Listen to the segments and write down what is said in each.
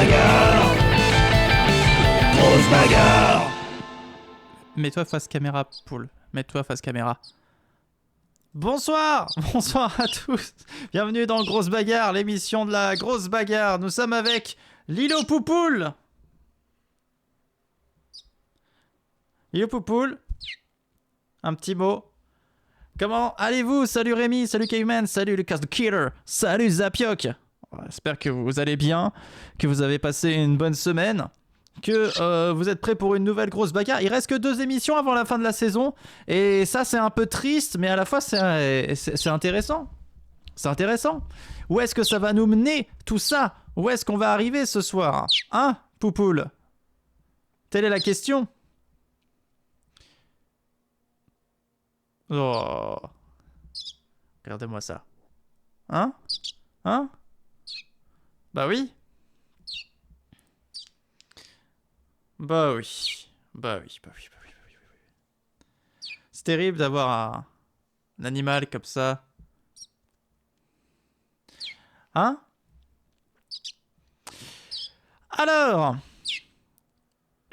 bagarre. Grosse bagarre. Mets-toi face caméra, poule. Mets-toi face caméra. Bonsoir, bonsoir à tous. Bienvenue dans Grosse Bagarre, l'émission de la grosse bagarre. Nous sommes avec Lilo Poupoule. Lilo Poupoule, un petit mot. Comment allez-vous? Salut Rémi, salut Caveman, salut Lucas the Killer, salut Zapioc. J'espère que vous allez bien, que vous avez passé une bonne semaine, que vous êtes prêts pour une nouvelle grosse bagarre. Il reste que 2 émissions avant la fin de la saison, et ça c'est un peu triste, mais à la fois c'est intéressant. C'est intéressant. Où est-ce que ça va nous mener, tout ça? Où est-ce qu'on va arriver ce soir? Hein, Poupoule? Telle est la question. Oh. Regardez-moi ça. Hein? Hein? Bah oui. Bah oui. Bah oui, bah oui, bah oui, bah oui, bah oui. C'est terrible d'avoir un animal comme ça. Hein? Alors...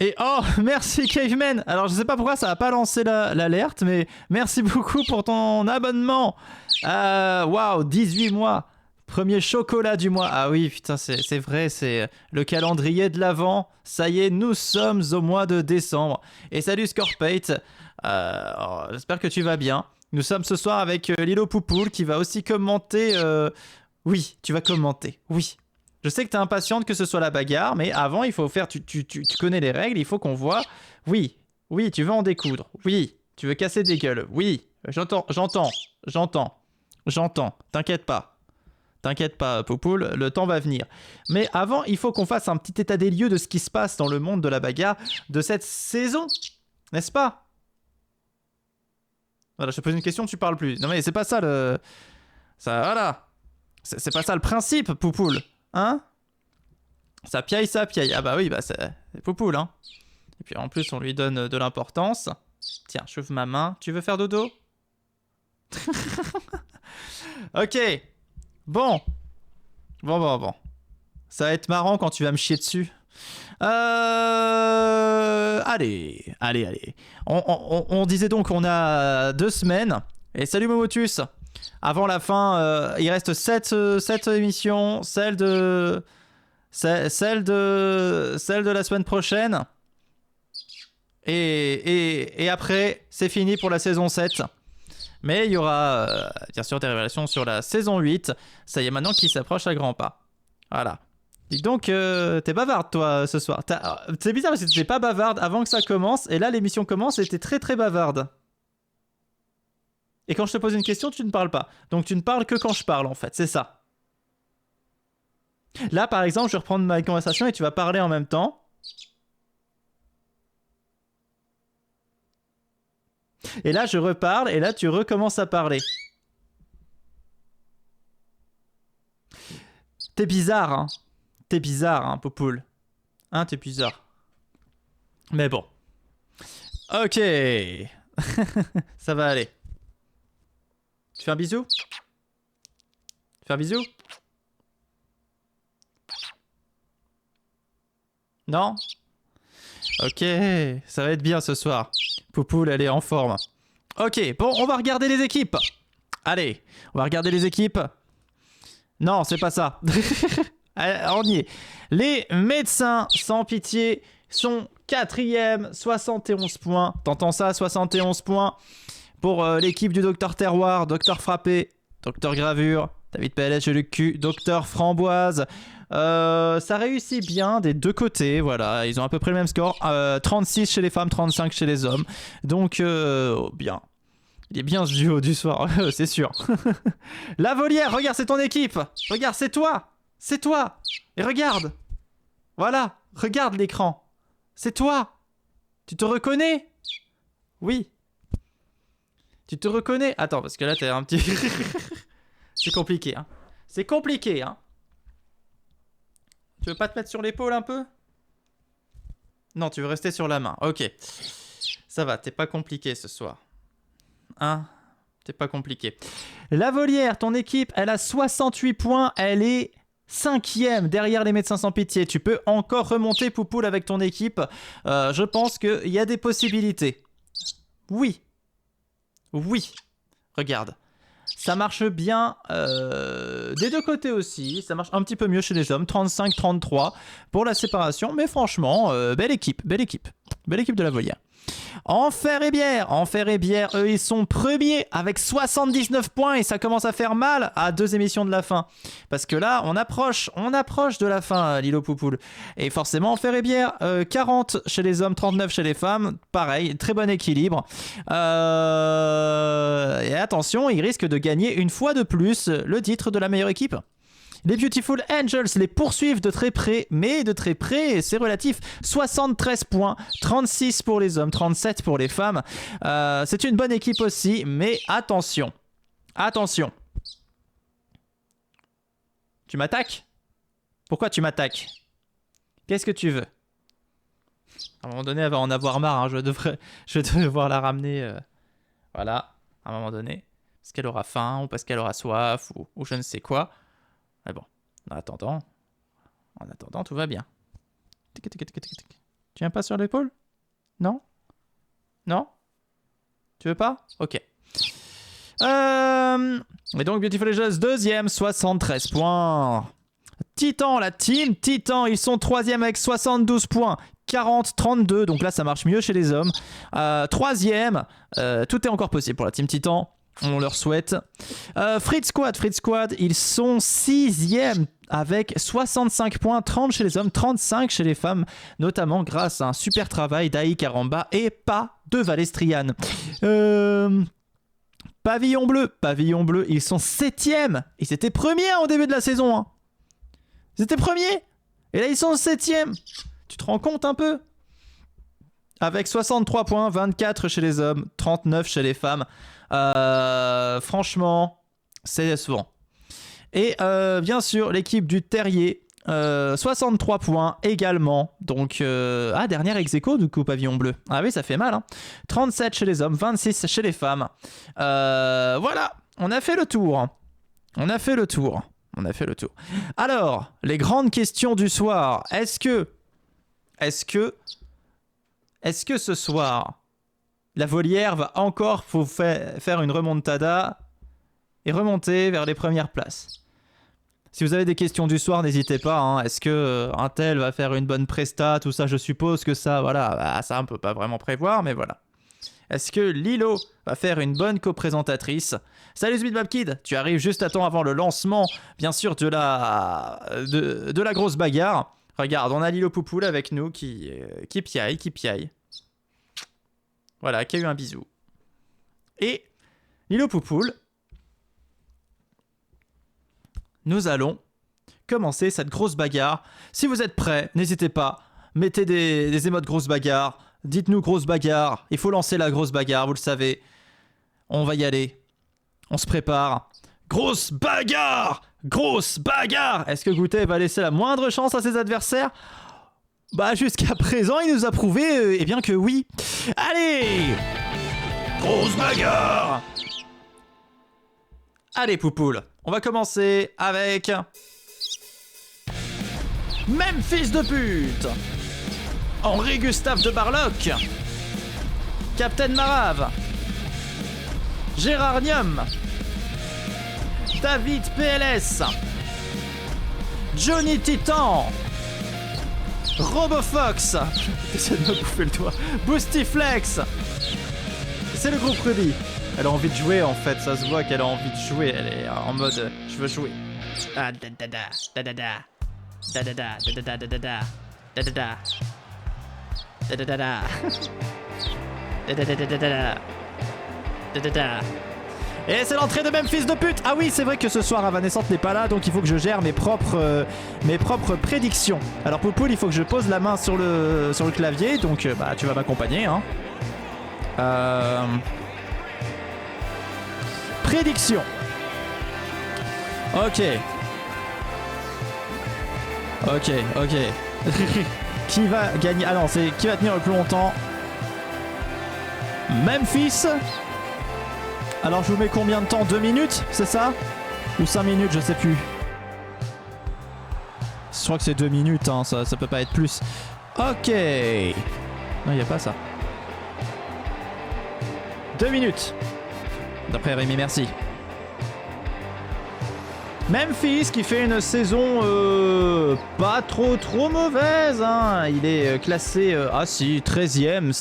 Et oh, merci Caveman. Alors je sais pas pourquoi ça a pas lancé l'alerte, mais merci beaucoup pour ton abonnement. Waouh, 18 mois. Premier chocolat du mois. Ah oui, putain, c'est vrai, c'est le calendrier de l'Avent. Ça y est, nous sommes au mois de décembre. Et salut Scorpate. J'espère que tu vas bien. Nous sommes ce soir avec Lilo Poupoule qui va aussi commenter. Oui, tu vas commenter. Oui. Je sais que t'es impatiente que ce soit la bagarre, mais avant, il faut faire... Tu connais les règles, il faut qu'on voit... Oui, oui, tu veux en découdre. Oui, tu veux casser des gueules. Oui, j'entends. T'inquiète pas, Poupoule, le temps va venir. Mais avant, il faut qu'on fasse un petit état des lieux de ce qui se passe dans le monde de la bagarre de cette saison. N'est-ce pas? Voilà, je te pose une question, tu parles plus. Non mais c'est pas ça le... Ça, voilà. C'est pas ça le principe, Poupoule. Hein? Ça piaille. Ah bah oui, bah c'est Poupoule, hein. Et puis en plus, on lui donne de l'importance. Tiens, j'ouvre ma main. Tu veux faire dodo? Ok. Bon. Ça va être marrant quand tu vas me chier dessus. Allez. On disait donc qu'on a 2 semaines. Et salut Momotus. Avant la fin, il reste 7 émissions. Celle de la semaine prochaine. Et après, c'est fini pour la saison 7. Mais il y aura bien sûr des révélations sur la saison 8. Ça y est, maintenant qui s'approche à grands pas. Voilà. Dis donc, t'es bavarde toi ce soir. C'est bizarre parce que t'étais pas bavarde avant que ça commence. Et là, l'émission commence et t'es très très bavarde. Et quand je te pose une question, tu ne parles pas. Donc tu ne parles que quand je parle en fait, c'est ça. Là par exemple, je vais reprendre ma conversation et tu vas parler en même temps. Et là je reparle et là tu recommences à parler. T'es bizarre, hein. T'es bizarre, hein, Poupoule. Hein, t'es bizarre. Mais bon. Ok. Ça va aller. Tu fais un bisou? Tu fais un bisou? Non? Ok, ça va être bien ce soir. Poupoule, elle est en forme. Ok, bon, on va regarder les équipes. Allez, on va regarder les équipes. Non, c'est pas ça. Allez, on y est. Les médecins sans pitié sont 4ème, 71 points. T'entends ça, 71 points pour l'équipe du Docteur Terroir, Docteur Frappé, Docteur Gravure, David PLS, le cul, Docteur Framboise. Ça réussit bien des deux côtés, voilà, ils ont à peu près le même score, 36 chez les femmes, 35 chez les hommes, donc bien, il est bien ce duo du soir, c'est sûr. La volière, regarde, c'est ton équipe, regarde, c'est toi, et regarde, voilà, regarde l'écran, c'est toi, tu te reconnais? Oui, tu te reconnais? Attends, parce que là t'es un petit... c'est compliqué, hein, Tu veux pas te mettre sur l'épaule un peu? Non, tu veux rester sur la main. Ok. Ça va, t'es pas compliqué ce soir. Hein? T'es pas compliqué. La volière, ton équipe, elle a 68 points. Elle est 5e derrière les médecins sans pitié. Tu peux encore remonter, Poupoule, avec ton équipe. Je pense qu'il y a des possibilités. Oui. Oui. Regarde. Ça marche bien des deux côtés aussi. Ça marche un petit peu mieux chez les hommes. 35-33 pour la séparation. Mais franchement, belle équipe. Belle équipe. Belle équipe de la Volière. Enfer et Bière, eux ils sont premiers avec 79 points et ça commence à faire mal à 2 émissions de la fin. Parce que là, on approche de la fin, Lilo Poupoule. Et forcément, Enfer et Bière, 40 chez les hommes, 39 chez les femmes. Pareil, très bon équilibre. Et attention, ils risquent de gagner une fois de plus le titre de la meilleure équipe. Les Beautiful Angels les poursuivent de très près, mais de très près, c'est relatif. 73 points, 36 pour les hommes, 37 pour les femmes. C'est une bonne équipe aussi, mais attention. Attention. Tu m'attaques ? Pourquoi tu m'attaques ? Qu'est-ce que tu veux ? À un moment donné, elle va en avoir marre. Hein. Je vais devoir la ramener. Voilà, à un moment donné. Parce qu'elle aura faim, ou parce qu'elle aura soif, ou je ne sais quoi. Mais bon, en attendant, tout va bien. Tu viens pas sur l'épaule ? Non ? Non ? Tu veux pas ? Ok. Et donc, Beautiful Angels, 2e, 73 points. Titan, la team Titan, ils sont 3e avec 72 points. 40-32, donc là ça marche mieux chez les hommes. 3e, tout est encore possible pour la team Titan. On leur souhaite. Fritz Squad, ils sont 6e avec 65 points, 30 chez les hommes, 35 chez les femmes, notamment grâce à un super travail d'Aïe Karamba et pas de Valestrian. Pavillon Bleu, ils sont 7e. Ils étaient premiers au début de la saison. Hein. Ils étaient premiers. Et là, ils sont 7e. Tu te rends compte un peu ? Avec 63 points, 24 chez les hommes, 39 chez les femmes. Franchement, c'est décevant. Et bien sûr, l'équipe du Terrier, 63 points également. Donc, dernière ex-aequo du coup, Pavillon Bleu. Ah oui, ça fait mal. Hein. 37 chez les hommes, 26 chez les femmes. Voilà, on a fait le tour. Alors, les grandes questions du soir. Est-ce que ce soir, la Volière va encore faire une remontada et remonter vers les premières places? Si vous avez des questions du soir, n'hésitez pas. Hein. Est-ce que un tel va faire une bonne presta? Tout ça, je suppose que ça, voilà, ça on peut pas vraiment prévoir, mais voilà. Est-ce que Lilo va faire une bonne co-présentatrice? Salut Zbitbabkid, tu arrives juste à temps avant le lancement, bien sûr, de la grosse bagarre. Regarde, on a Lilo Poupoule avec nous qui piaille. Voilà, qui a eu un bisou. Et Lilo Poupoule, nous allons commencer cette grosse bagarre. Si vous êtes prêts, n'hésitez pas, mettez des émotes grosse bagarre. Dites-nous grosse bagarre. Il faut lancer la grosse bagarre, vous le savez. On va y aller. On se prépare. Grosse bagarre! Est-ce que Goutet va laisser la moindre chance à ses adversaires? Bah jusqu'à présent, il nous a prouvé eh bien que oui. Allez! Grosse bagarre! Allez Poupoule, on va commencer avec... Même fils de pute! Henri Gustave de Barlock, Captain Marave, Gérardium, David PLS, Johnny Titan, Robofox, j'essaie de me bouffer le doigt, Boostiflex, c'est le groupe Ruby. Elle a envie de jouer en fait, ça se voit qu'elle a envie de jouer, elle est en mode je veux jouer. Ah da da da da da da da da da da da da da da da da. Et c'est l'entrée de Même fils de pute. Ah oui, c'est vrai que ce soir Avanescente n'est pas là, donc il faut que je gère mes propres prédictions. Alors Poupoule, il faut que je pose la main sur le clavier, donc bah tu vas m'accompagner hein. Prédiction. Ok. Qui va gagner? Ah non, c'est qui va tenir le plus longtemps? Memphis. Alors je vous mets combien de temps? 2 minutes, c'est ça? Ou 5 minutes, je sais plus. Je crois que c'est 2 minutes, hein, ça peut pas être plus. Ok. Non, y a pas ça. 2 minutes. D'après Rémi, merci. Memphis qui fait une saison pas trop mauvaise, hein. Il est classé, ah si, 13ème,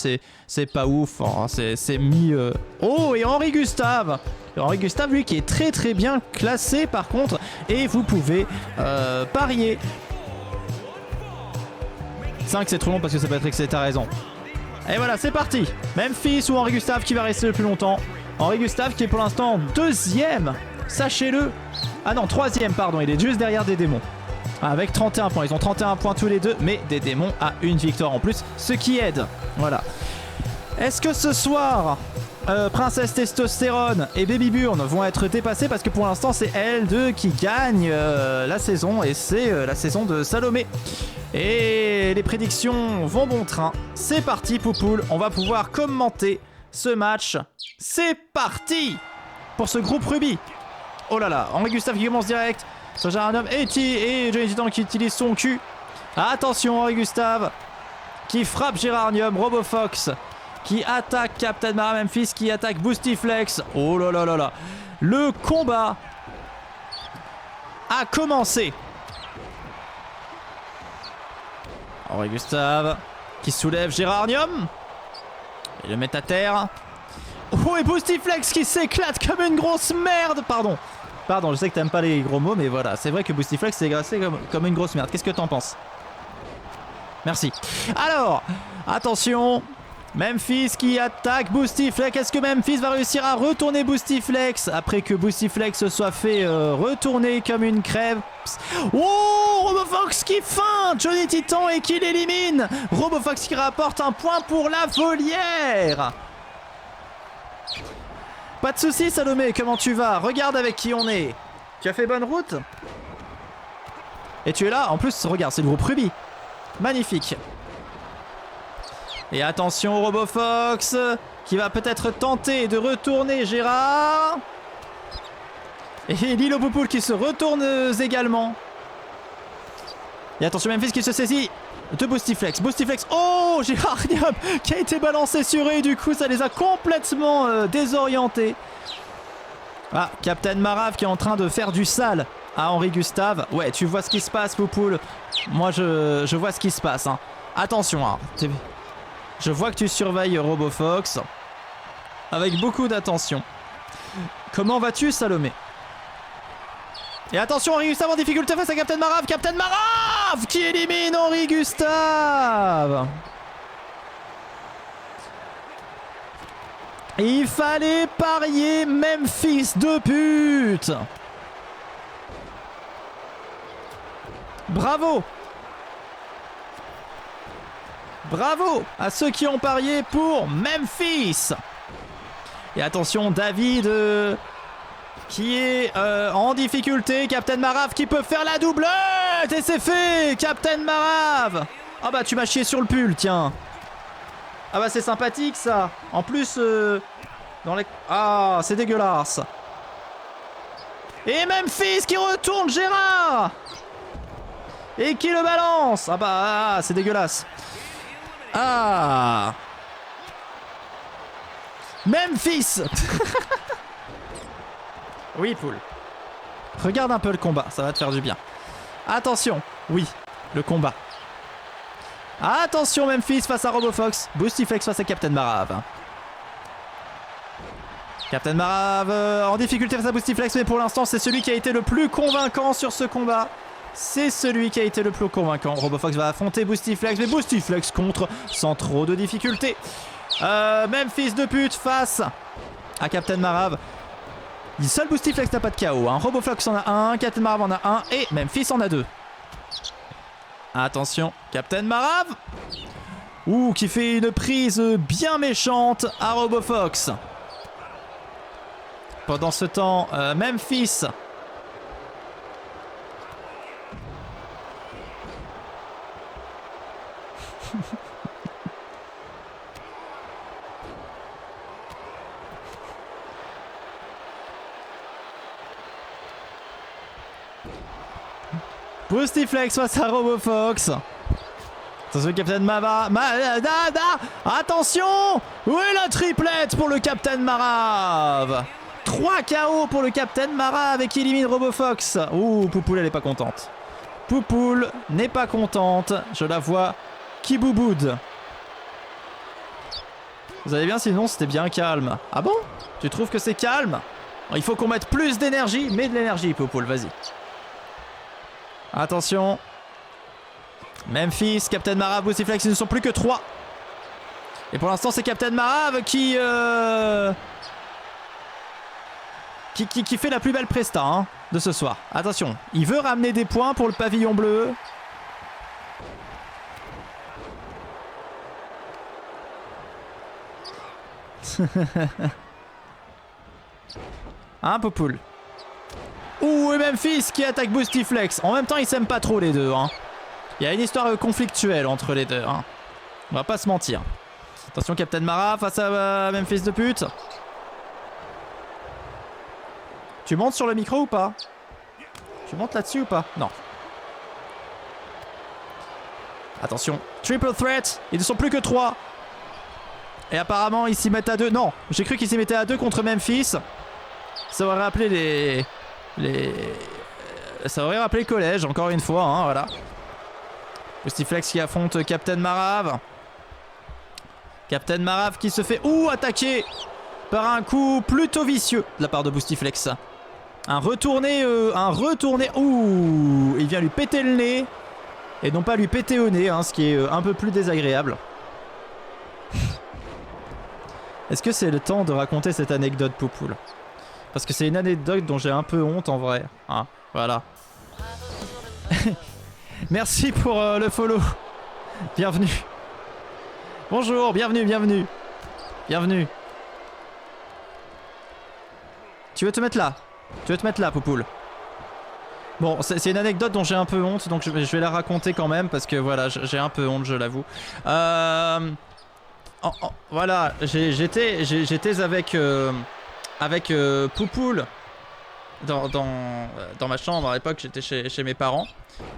c'est pas ouf, hein. C'est mis... Oh, et Henri Gustave. Henri Gustave, lui, qui est très bien classé par contre, et vous pouvez parier. 5 c'est trop long parce que ça peut être excès, t'as raison. Et voilà, c'est parti. Memphis ou Henri Gustave qui va rester le plus longtemps. Henri Gustave qui est pour l'instant 2ème, sachez-le. Ah non, 3ème, pardon, il est juste derrière des démons. Avec 31 points, ils ont 31 points tous les deux, mais des démons a une victoire en plus, ce qui aide. Voilà. Est-ce que ce soir, Princesse Testostérone et Baby Burn vont être dépassés? Parce que pour l'instant, c'est elles deux qui gagnent la saison, et c'est la saison de Salomé. Et les prédictions vont bon train. C'est parti, Poupoule, on va pouvoir commenter ce match. C'est parti pour ce groupe Ruby. Oh là là, Henri Gustave qui commence direct. Ce Géranium et Johnny Titan qui utilise son cul. Attention, Henri Gustave qui frappe Géranium. Robofox qui attaque Captain Mara. Memphis qui attaque Boostiflex. Oh là là là là. Le combat a commencé. Henri Gustave qui soulève Géranium. Il le met à terre. Oh, et Boostiflex qui s'éclate comme une grosse merde. Pardon, je sais que t'aimes pas les gros mots, mais voilà, c'est vrai que Boostiflex s'est glacé comme une grosse merde. Qu'est-ce que t'en penses? Merci. Alors, attention, Memphis qui attaque Boostiflex. Est-ce que Memphis va réussir à retourner Boostiflex après que Boostiflex se soit fait retourner comme une crève? Oh, Robofox qui feinte Johnny Titan et qui l'élimine. Robofox qui rapporte un point pour la volière. Pas de soucis, Salomé, comment tu vas? Regarde avec qui on est. Tu as fait bonne route? Et tu es là? En plus, regarde, c'est le groupe Ruby. Magnifique. Et attention au Robofox qui va peut-être tenter de retourner Gérard. Et Lilo Poupoule qui se retourne également. Et attention Memphis qui se saisit de Boostiflex. Boostiflex, oh, Géranium qui a été balancé sur eux et du coup ça les a complètement désorientés. Ah, Captain Marave qui est en train de faire du sale à Henri Gustave. Ouais, tu vois ce qui se passe, Poupoule. Moi je vois ce qui se passe, hein. Attention, hein. Je vois que tu surveilles Robofox avec beaucoup d'attention. Comment vas-tu, Salomé? Et attention, Henri Gustave en difficulté face à Captain Marave. Captain Marave qui élimine Henri Gustave. Il fallait parier Memphis de pute. Bravo. Bravo à ceux qui ont parié pour Memphis. Et attention, David qui est en difficulté. Captain Marave qui peut faire la doublette. Et c'est fait, Captain Marave. Ah bah tu m'as chié sur le pull, tiens. Ah bah c'est sympathique ça. En plus, dans les... Ah, c'est dégueulasse. Et Memphis qui retourne Gérard. Et qui le balance. Ah bah c'est dégueulasse. Ah, Memphis. Oui, Poule. Regarde un peu le combat, ça va te faire du bien. Attention, oui, le combat. Attention, Memphis face à Robofox. Boostiflex face à Captain Marave. Captain Marave en difficulté face à Boostiflex, mais pour l'instant, c'est celui qui a été le plus convaincant sur ce combat. C'est celui qui a été le plus convaincant. Robofox va affronter Boostiflex, mais Boostiflex contre sans trop de difficultés. Memphis de pute face à Captain Marave. Seul Boostiflex n'a pas de KO, hein. Robofox en a un, Captain Marave en a un et Memphis en a deux. Attention, Captain Marave. Ouh, qui fait une prise bien méchante à Robofox. Pendant ce temps, Memphis... Boostiflex face à Robofox. Attention, Captain Attention. Où est la triplette pour le Captain Marave? 3 KO pour le Captain Marave et qui élimine Robofox. Ouh, Poupoule, elle est pas contente. Poupoule n'est pas contente. Je la vois qui bouboude. Vous allez bien, sinon c'était bien calme. Ah bon? Tu trouves que c'est calme? Il faut qu'on mette plus d'énergie. Mets de l'énergie, Poupoule, vas-y. Attention. Memphis, Captain Marave, Boostiflex, ils ne sont plus que 3. Et pour l'instant, c'est Captain Marave qui fait la plus belle presta hein, de ce soir. Attention, il veut ramener des points pour le pavillon bleu. Hein, Poupoule? Ouh, et Memphis qui attaque Boostiflex. En même temps, ils s'aiment pas trop les deux. Hein. Il y a une histoire conflictuelle entre les deux. Hein. On va pas se mentir. Attention, Captain Mara face à Memphis de pute. Tu montes sur le micro ou pas? Tu montes là-dessus ou pas? Non. Attention. Triple threat. Ils ne sont plus que 3. Et apparemment, ils s'y mettent à 2. Non, j'ai cru qu'ils s'y mettaient à 2 contre Memphis. Ça aurait rappelé ça aurait rappelé le collège, encore une fois, hein, voilà. Boostiflex qui affronte Captain Marave. Captain Marave qui se fait attaquer par un coup plutôt vicieux de la part de Boostiflex. Un retourné, il vient lui péter le nez et non pas lui péter au nez, hein, ce qui est un peu plus désagréable. Est-ce que c'est le temps de raconter cette anecdote, Poupoule? Parce que c'est une anecdote dont j'ai un peu honte en vrai. Hein, voilà. Merci pour le follow. Bienvenue. Bonjour, bienvenue. Bienvenue. Tu veux te mettre là? Poupoule? Bon, c'est une anecdote dont j'ai un peu honte, donc je vais la raconter quand même, parce que voilà, j'ai un peu honte, je l'avoue. Voilà, j'étais avec Poupoule dans ma chambre à l'époque, j'étais chez mes parents.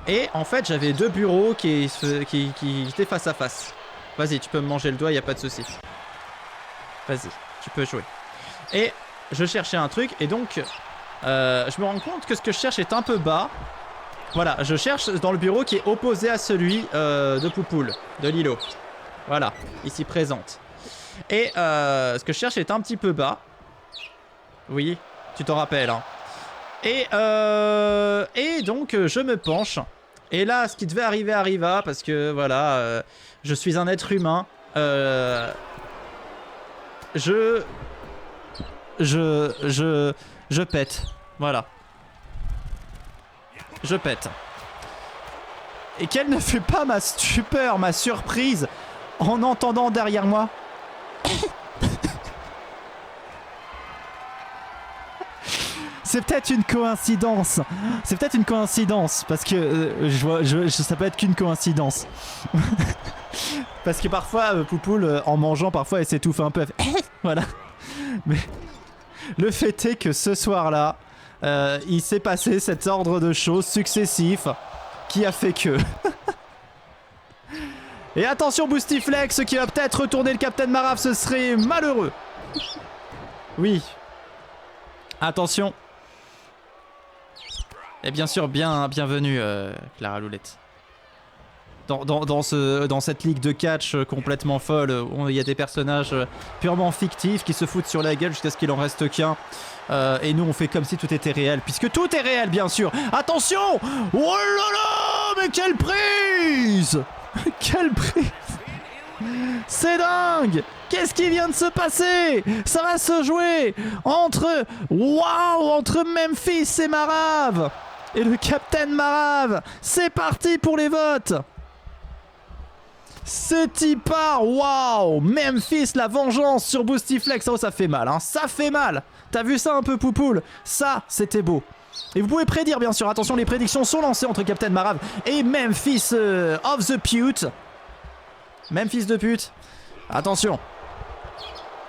Et en fait, j'avais 2 bureaux qui étaient face à face. Vas-y, tu peux me manger le doigt, y a pas de souci. Vas-y, tu peux jouer. Et je cherchais un truc, et donc je me rends compte que ce que je cherche est un peu bas. Voilà, je cherche dans le bureau qui est opposé à celui de Poupoule, de Lilo. Voilà, ici présente. Et ce que je cherche est un petit peu bas. Oui, tu t'en rappelles. Hein. Et donc, je me penche. Et là, ce qui devait arriver arriva, parce que, voilà, je suis un être humain. Je pète. Voilà. Je pète. Et quelle ne fut pas ma stupeur, ma surprise, en entendant derrière moi... C'est peut-être une coïncidence. C'est peut-être une coïncidence. Parce que ça peut être qu'une coïncidence. Parce que parfois, Poupoule, en mangeant, parfois, elle s'étouffe un peu. Voilà. Mais le fait est que ce soir-là, il s'est passé cet ordre de choses successifs qui a fait que... Et attention, Boostiflex qui va peut-être retourner le Captain Marave, ce serait malheureux. Oui. Attention. Et bien sûr, bienvenue Clara Loulette. Dans cette ligue de catch complètement folle, où il y a des personnages purement fictifs qui se foutent sur la gueule jusqu'à ce qu'il en reste qu'un. Et nous on fait comme si tout était réel, puisque tout est réel bien sûr. Attention! Oh là là! Mais quelle prise! Quelle prise! C'est dingue! Qu'est-ce qui vient de se passer? Ça va se jouer entre... Waouh! Entre Memphis et Marave! Et le Captain Marave! C'est parti pour les votes! C'est part! Waouh! Memphis, la vengeance sur Boostiflex! Oh, ça fait mal, hein! Ça fait mal! T'as vu ça un peu, Poupoule? Ça, c'était beau! Et vous pouvez prédire, bien sûr. Attention, les prédictions sont lancées entre Captain Marave et Memphis of the Pute. Memphis de pute. Attention.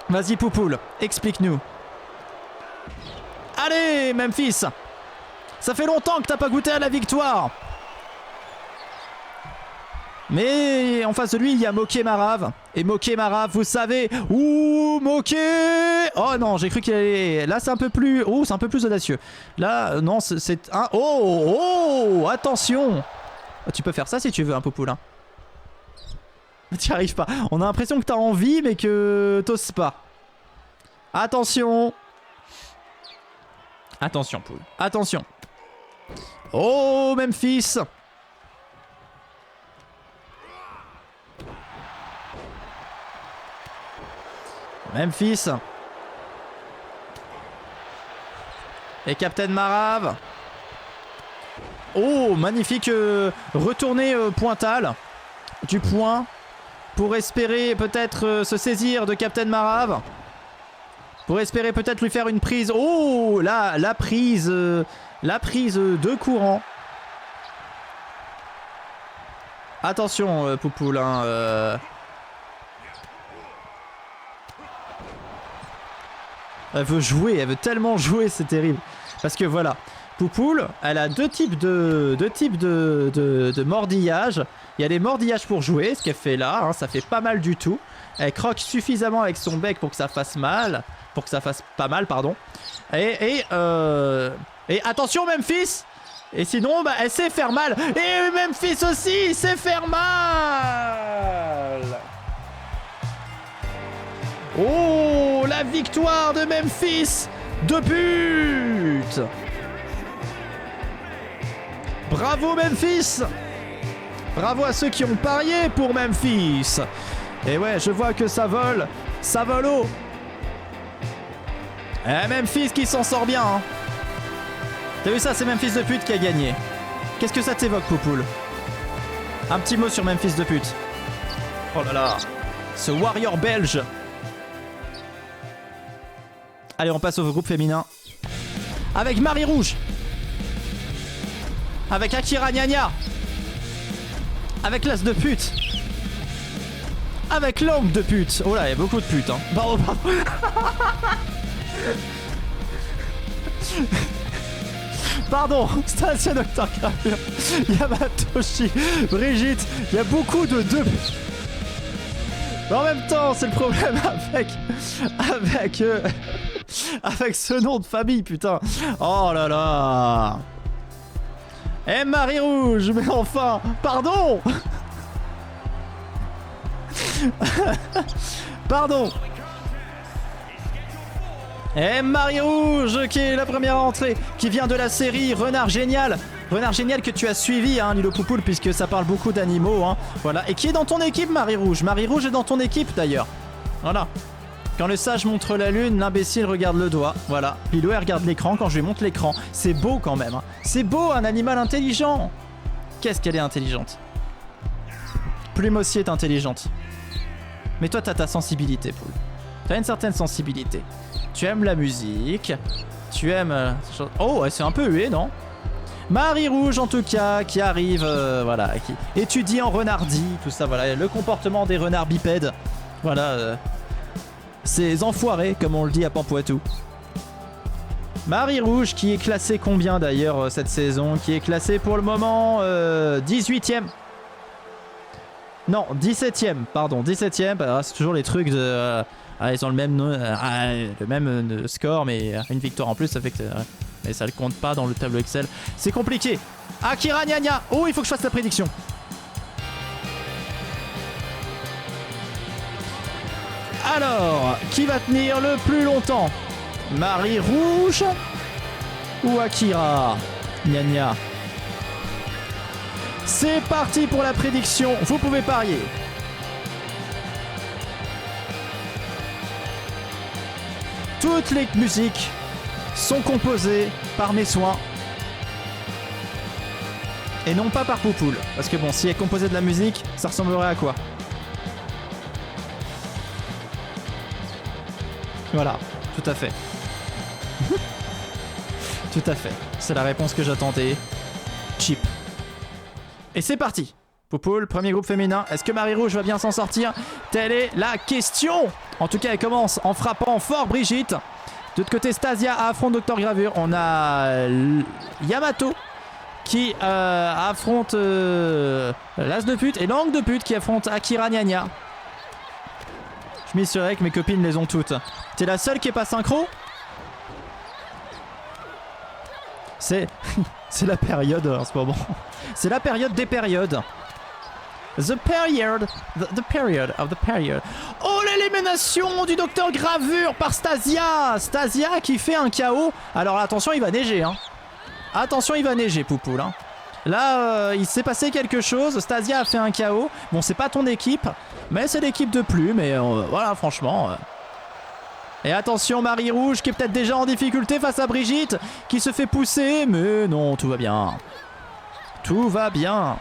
Vas-y, Poupoule, explique-nous. Allez, Memphis. Ça fait longtemps que t'as pas goûté à la victoire. Mais en face de lui, il y a Moké Marave. Et Moké Marave, vous savez... Ouh, Moké! Oh non, j'ai cru qu'il allait... Là, c'est un peu plus... Oh, c'est un peu plus audacieux. Là, non, c'est un... Oh, attention! Tu peux faire ça si tu veux, un Poupoule. Hein. Tu n'y arrives pas. On a l'impression que t'as envie, mais que t'oses pas. Attention! Attention, Poule. Attention. Oh, Memphis! Memphis. Et Captain Marave. Oh, magnifique retourné pointal du point pour espérer peut-être se saisir de Captain Marave. Pour espérer peut-être lui faire une prise. Oh, là, la prise de courant. Attention, Poupoule, hein, Elle veut jouer, elle veut tellement jouer, c'est terrible. Parce que voilà, Poupoule, elle a deux types de mordillage. Il y a les mordillages pour jouer, ce qu'elle fait là, hein, ça fait pas mal du tout. Elle croque suffisamment avec son bec pour que ça fasse mal. Pour que ça fasse pas mal, pardon. Et attention Memphis! Et sinon, bah, elle sait faire mal. Et Memphis aussi, sait faire mal! Oh, la victoire de Memphis! 2 buts! Bravo Memphis! Bravo à ceux qui ont parié pour Memphis! Et ouais, je vois que ça vole haut! Et Memphis qui s'en sort bien, hein. T'as vu ça, c'est Memphis de pute qui a gagné. Qu'est-ce que ça t'évoque, Poupoule? Un petit mot sur Memphis de pute. Oh là là, ce warrior belge. Allez, on passe au groupe féminin. Avec Marie Rouge. Avec Akira Nyanya. Avec l'as de pute. Avec l'angle de pute. Oh là, il y a beaucoup de putes, hein. Pardon, pardon. Pardon, Station Docteur Gravure, Yamatoshi, Brigitte, il y a beaucoup de deux. Mais en même temps, c'est le problème avec ce nom de famille, putain. Oh là là. Eh Marie Rouge, mais enfin, pardon. Pardon. Et Marie Rouge qui est la première entrée, qui vient de la série Renard Génial. Renard Génial que tu as suivi, hein, Lilo Poupoule, puisque ça parle beaucoup d'animaux. Hein, voilà. Et qui est dans ton équipe, Marie Rouge. Marie Rouge est dans ton équipe d'ailleurs. Voilà. Quand le sage montre la lune, l'imbécile regarde le doigt. Voilà. Lilo, elle regarde l'écran quand je lui montre l'écran. C'est beau quand même. Hein. C'est beau, un animal intelligent. Qu'est-ce qu'elle est intelligente. Plume aussi est intelligente. Mais toi, t'as ta sensibilité, Poule. T'as une certaine sensibilité. Tu aimes la musique, tu aimes... Oh, c'est un peu hué, non? Marie Rouge, en tout cas, qui arrive, voilà, qui étudie en renardie, tout ça, voilà, le comportement des renards bipèdes. Voilà, ces enfoirés, comme on le dit à Pampoitou. Marie Rouge, qui est classée combien, d'ailleurs, cette saison? Qui est classée, pour le moment, 18ème. Non, 17ème, pardon, 17ème, bah, c'est toujours les trucs de... ils ont le même score, mais une victoire en plus, ça fait que... mais ça ne compte pas dans le tableau Excel. C'est compliqué. Akira Nyanya. Oh, il faut que je fasse la prédiction. Alors, qui va tenir le plus longtemps? Marie Rouge ou Akira Nyanya? C'est parti pour la prédiction. Vous pouvez parier. Toutes les musiques sont composées par mes soins. Et non pas par Poupoule. Parce que bon, si elle composait de la musique, ça ressemblerait à quoi? Voilà, tout à fait. Tout à fait. C'est la réponse que j'attendais. Cheap. Et c'est parti. Poupoule, premier groupe féminin. Est-ce que Marie Rouge va bien s'en sortir? Telle est la question. En tout cas, elle commence en frappant fort Brigitte. De l'autre côté, Stasia affronte Docteur Gravure. On a Yamato qui affronte l'as de pute et Lang de pute qui affronte Akira Nya. Je m'assurerai que mes copines les ont toutes. T'es la seule qui est pas synchro? C'est la période en ce moment. C'est la période des périodes. The period of the period. Oh, l'élimination du docteur Gravure par Stasia. Stasia qui fait un KO. Alors attention, il va neiger. Hein. Attention, il va neiger, Poupoule. Hein. Là, il s'est passé quelque chose. Stasia a fait un KO. Bon, c'est pas ton équipe, mais c'est l'équipe de plus. Mais voilà, franchement. Et attention, Marie Rouge qui est peut-être déjà en difficulté face à Brigitte qui se fait pousser. Mais non, tout va bien. Tout va bien.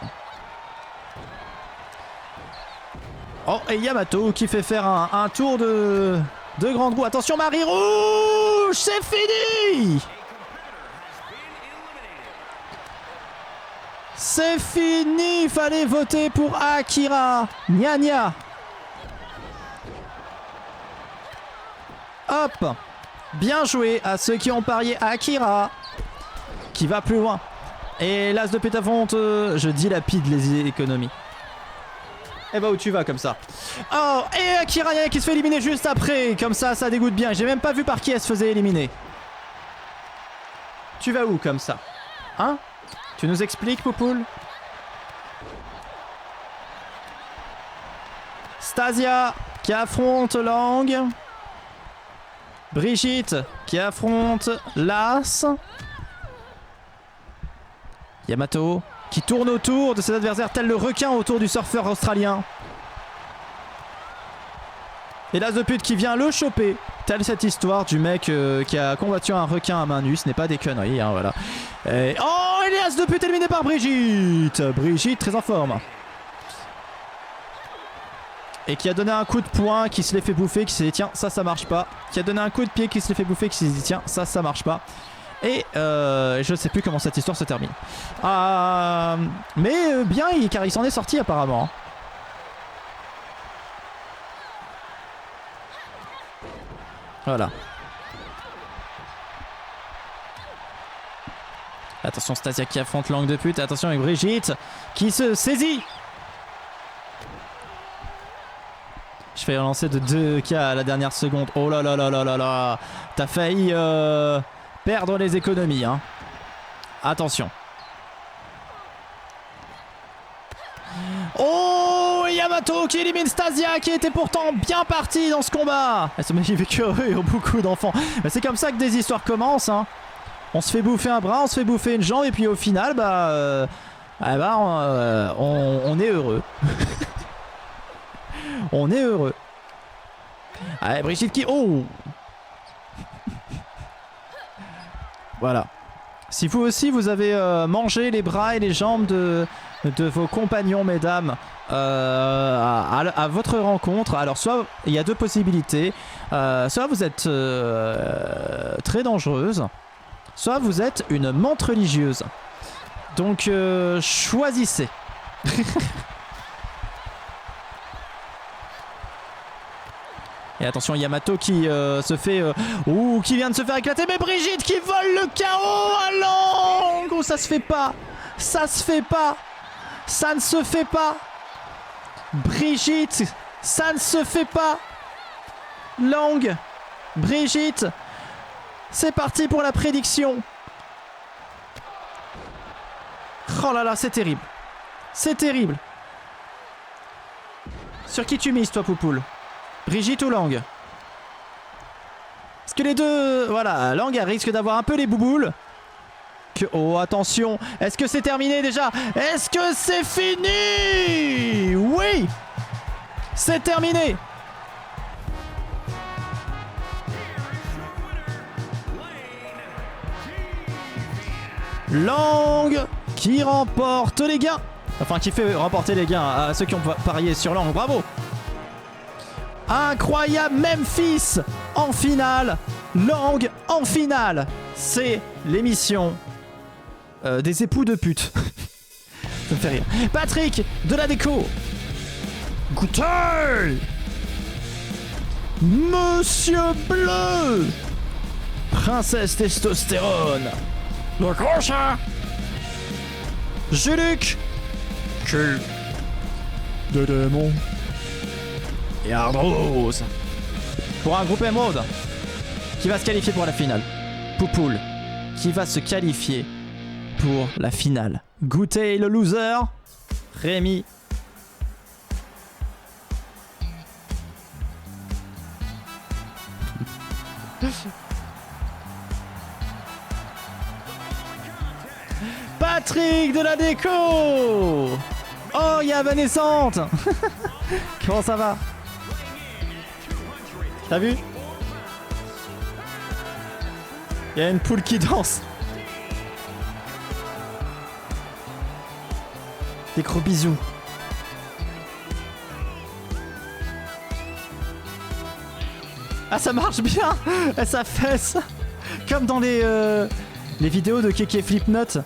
Oh, et Yamato qui fait faire un tour de grande roue. Attention, Marie Rouge, c'est fini. C'est fini, fallait voter pour Akira Nya. Hop, bien joué à ceux qui ont parié Akira, qui va plus loin. Et l'as de pétafonte, je dilapide les économies. Et bah où tu vas comme ça. Oh, et Akira Nya qui se fait éliminer juste après. Comme ça, ça dégoûte bien. J'ai même pas vu par qui elle se faisait éliminer. Tu vas où comme ça? Hein? Tu nous expliques, Poupoule? Stasia qui affronte Lang. Brigitte qui affronte Las. Yamato qui tourne autour de ses adversaires tel le requin autour du surfeur australien. Et l'as de pute qui vient le choper. Telle cette histoire du mec qui a combattu un requin à main nue. Ce n'est pas des conneries, hein, voilà. Et... oh, et l'as de pute éliminé par Brigitte. Brigitte très en forme. Et qui a donné un coup de poing, qui se l'est fait bouffer, qui s'est dit tiens, ça marche pas. Qui a donné un coup de pied, qui se l'est fait bouffer, qui s'est dit tiens, ça marche pas. Et je ne sais plus comment cette histoire se termine. Mais bien, car il s'en est sorti apparemment. Voilà. Attention, Stasia qui affronte Lang de pute. Attention avec Brigitte qui se saisit. Je fais relancer de 2K à la dernière seconde. Oh là là là là là là. T'as failli perdre les économies. Hein. Attention. Oh, Yamato qui élimine Stasia qui était pourtant bien partie dans ce combat. Elle se met que beaucoup d'enfants. Mais c'est comme ça que des histoires commencent. Hein. On se fait bouffer un bras, on se fait bouffer une jambe et puis au final, on est heureux. On est heureux. Allez, Brigitte qui... oh. Voilà. Si vous aussi, vous avez mangé les bras et les jambes de vos compagnons, mesdames, à votre rencontre, alors soit il y a deux possibilités. Soit vous êtes très dangereuse, soit vous êtes une menthe religieuse. Donc, choisissez. Et attention, Yamato qui se fait... qui vient de se faire éclater. Mais Brigitte qui vole le chaos à Lang. Oh, ça se fait pas. Ça se fait pas. Ça ne se fait pas. Brigitte, ça ne se fait pas. Lang, Brigitte. C'est parti pour la prédiction. Oh là là, c'est terrible. C'est terrible. Sur qui tu mises, toi, Poupoule? Brigitte ou Lang? Est-ce que les deux... voilà, Lang risque d'avoir un peu les bouboules. Oh, attention. Est-ce que c'est terminé déjà? Est-ce que c'est fini? Oui. C'est terminé. Lang qui remporte les gains. Enfin, qui fait remporter les gains à ceux qui ont parié sur Lang. Bravo. Incroyable, Memphis en finale, Lang en finale. C'est l'émission des époux de pute. Ça me fait rire. Patrick de la déco. Goûtez. Monsieur Bleu. Princesse Testostérone. Le crochet. Juluc. Cul de démon. Et Ardrose. Pour un groupe émeraude qui va se qualifier pour la finale. Poupoule qui va se qualifier pour la finale. Goûter le loser. Rémi. Patrick de la déco. Oh, il y a Evanescente. Comment ça va? T'as vu? Il y a une poule qui danse. Des gros bisous. Ah, ça marche bien. Ça fesse. Comme dans les vidéos de Keke Flipnote.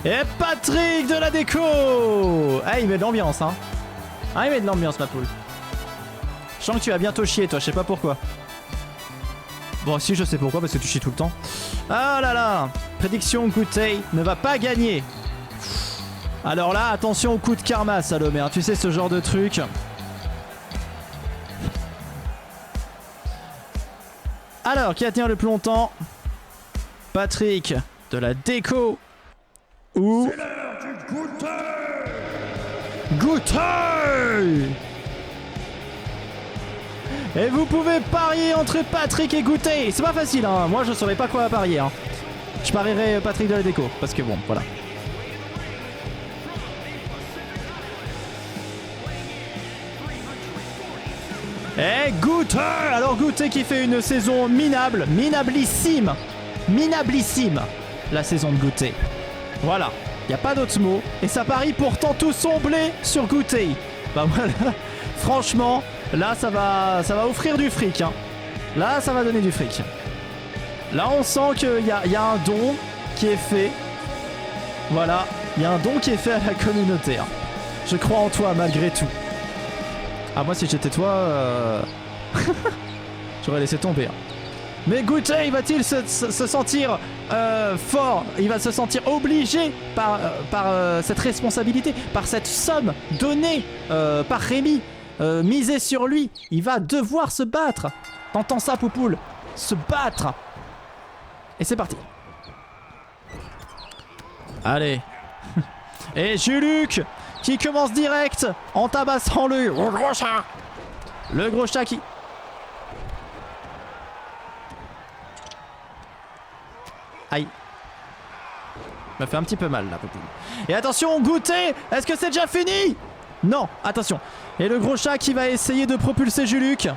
Et Patrick de la déco. Ah, il met de l'ambiance, hein. Ah, il met de l'ambiance, ma poule. Je sens que tu vas bientôt chier, toi. Je sais pas pourquoi. Bon, si, je sais pourquoi, parce que tu chies tout le temps. Ah là là. Prédiction, Goûter ne va pas gagner. Alors là, attention au coup de karma, Salomé. Hein. Tu sais, ce genre de truc. Alors, qui a tenu le plus longtemps? Patrick de la déco ou Goûter. Et vous pouvez parier entre Patrick et Goûter. C'est pas facile, hein. Moi je saurais pas quoi parier. Hein. Je parierais Patrick de la déco parce que bon, voilà. Et Goûter. Alors Goûter qui fait une saison minable, minablissime, minablissime, la saison de Goûter. Voilà, il n'y a pas d'autre mot. Et ça parie pourtant tout son blé sur Goûter. Bah voilà, franchement, là ça va offrir du fric. Hein. Là ça va donner du fric. Là on sent qu'il y a un don qui est fait. Voilà, il y a un don qui est fait à la communauté. Hein. Je crois en toi malgré tout. Ah, moi si j'étais toi, j'aurais laissé tomber. Hein. Mais Goûter, va-t-il se sentir fort? Il va se sentir obligé par cette responsabilité, par cette somme donnée par Rémi, misée sur lui. Il va devoir se battre. T'entends ça, Poupoule? Se battre. Et c'est parti. Allez. Et Juluc qui commence direct en tabassant le gros chat. Le gros chat qui... Aïe. M'a fait un petit peu mal là, Poupoule. Et attention, Goûter. Est-ce que c'est déjà fini? Non, attention. Et le gros chat qui va essayer de propulser Juluc.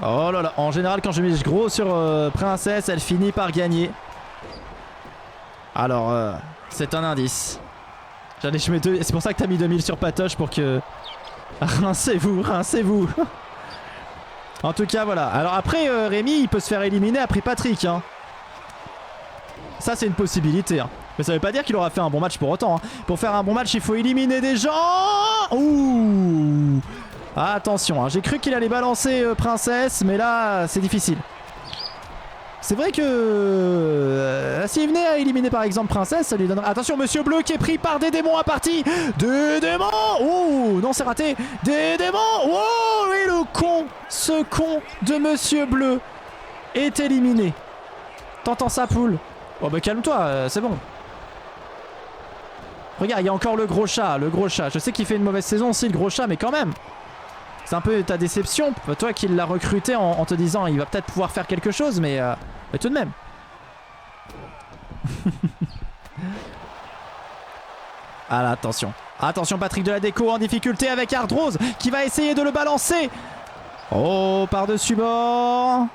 Oh là là. En général, quand je mise gros sur Princesse, elle finit par gagner. Alors, c'est un indice. C'est pour ça que t'as mis 2000 sur Patoche pour que... Rincez-vous, rincez-vous. En tout cas, voilà. Alors après, Rémi, il peut se faire éliminer après Patrick. Hein. Ça, c'est une possibilité. Hein. Mais ça veut pas dire qu'il aura fait un bon match pour autant. Hein. Pour faire un bon match, il faut éliminer des gens. Ouh. Attention, hein. J'ai cru qu'il allait balancer Princesse, mais là, c'est difficile. C'est vrai que s'il venait à éliminer par exemple Princesse, ça lui donnerait... Attention, Monsieur Bleu qui est pris par des démons à partie. Des démons. Oh non, c'est raté. Des démons. Oh, et le con, ce con de Monsieur Bleu est éliminé. T'entends ça, Poule? Oh bah calme-toi, c'est bon. Regarde, il y a encore le gros chat, le gros chat. Je sais qu'il fait une mauvaise saison aussi, le gros chat, mais quand même. C'est un peu ta déception, toi qui l'as recruté en te disant il va peut-être pouvoir faire quelque chose, mais tout de même. Ah là, attention. Attention, Patrick de la déco en difficulté avec Ardrose qui va essayer de le balancer. Oh, par-dessus bord.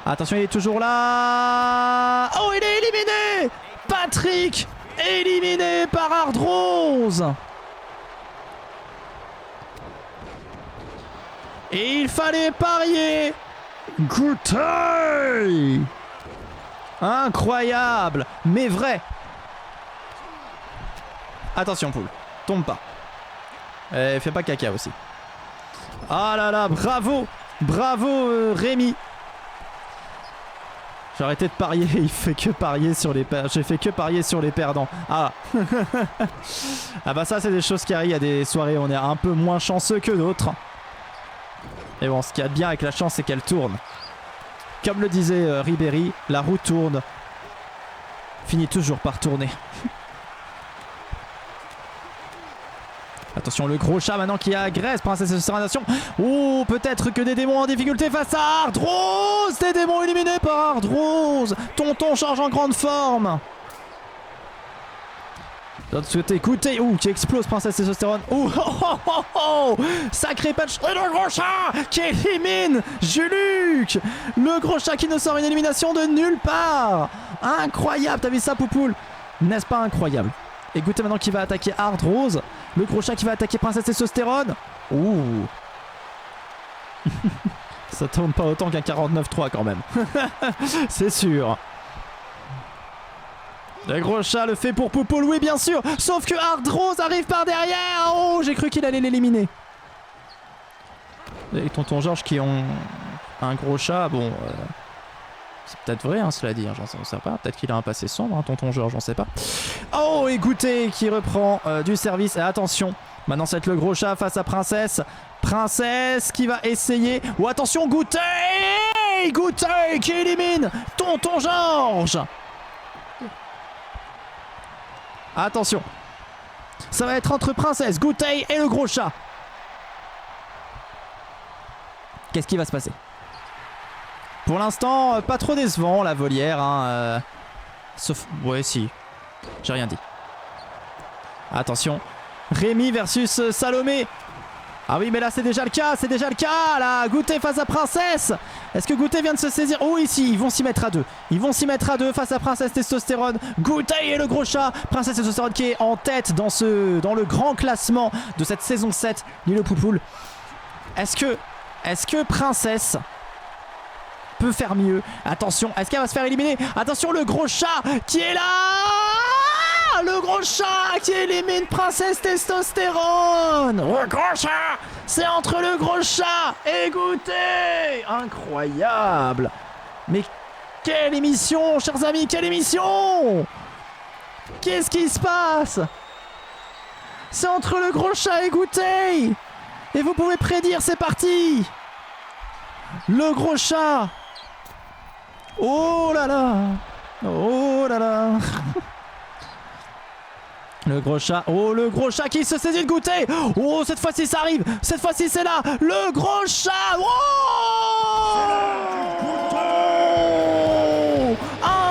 Attention, il est toujours là. Oh, il est éliminé. Patrick éliminé par Ardrose. Et il fallait parier. Goûter. Incroyable, mais vrai. Attention, Poule, tombe pas. Et fais pas caca aussi. Ah là là, bravo. Bravo Rémi. J'ai arrêté de parier, il fait que parier sur les perdants. J'ai fait que parier sur les perdants. Ah. Ah bah ça c'est des choses qui arrivent, il y a des soirées où on est un peu moins chanceux que d'autres. Mais bon, ce qu'il y a de bien avec la chance c'est qu'elle tourne. Comme le disait Ribéry, la roue tourne. Finit toujours par tourner. Attention, le gros chat maintenant qui agresse Princesse et Sérénation. Oh, peut-être que des démons en difficulté face à Ardrose. Des démons éliminés par Ardrose. Tonton charge en grande forme. D'autre côté, écoutez, qui explose Princesse Testostérone. Oh, sacré patch. Et le gros chat qui élimine Juluc. Le gros chat qui nous sort une élimination de nulle part. Incroyable, t'as vu ça, Poupoule? N'est-ce pas incroyable? Écoutez maintenant qui va attaquer Ardrose. Le gros chat qui va attaquer Princesse Testostérone. Ouh. Ça tourne pas autant qu'un 49-3 quand même. C'est sûr. Le gros chat le fait pour Poupoule, oui bien sûr. Sauf que Ardrose arrive par derrière. Oh, j'ai cru qu'il allait l'éliminer. Et tonton Georges qui ont un gros chat, bon... c'est peut-être vrai, hein, cela dit, hein, j'en sais pas. Peut-être qu'il a un passé sombre, hein, tonton Georges, j'en sais pas. Oh, écoutez, qui reprend du service. Et attention, maintenant c'est le gros chat face à Princesse. Princesse qui va essayer. Oh, attention, Goûter qui élimine tonton Georges. Attention. Ça va être entre Princesse, Goûter et le gros chat. Qu'est-ce qui va se passer? Pour l'instant, pas trop décevant la volière. Hein, sauf... Ouais, si. J'ai rien dit. Attention. Rémi versus Salomé. Ah oui, mais là, c'est déjà le cas. C'est déjà le cas. Là, Goûter face à Princesse. Est-ce que Goûter vient de se saisir? Oh, ici, ils vont s'y mettre à deux. Ils vont s'y mettre à deux face à Princesse Testostérone. Goûter et le gros chat. Princesse Testostérone qui est en tête dans le grand classement de cette saison 7. Lilo Poupoule. Est-ce que Princesse peut faire mieux? Attention, est-ce qu'elle va se faire éliminer? Attention, le gros chat qui est là. Le gros chat qui élimine Princesse Testostérone. Le gros chat, c'est entre le gros chat et Goûter. Incroyable. Mais quelle émission, chers amis, quelle émission. Qu'est-ce qui se passe? C'est entre le gros chat et Goûter. Et vous pouvez prédire, c'est parti. Le gros chat. Oh là là. Oh là là. Le gros chat. Oh, le gros chat qui se saisit de Goûter. Oh, cette fois-ci ça arrive. Cette fois-ci c'est là. Le gros chat. Oh,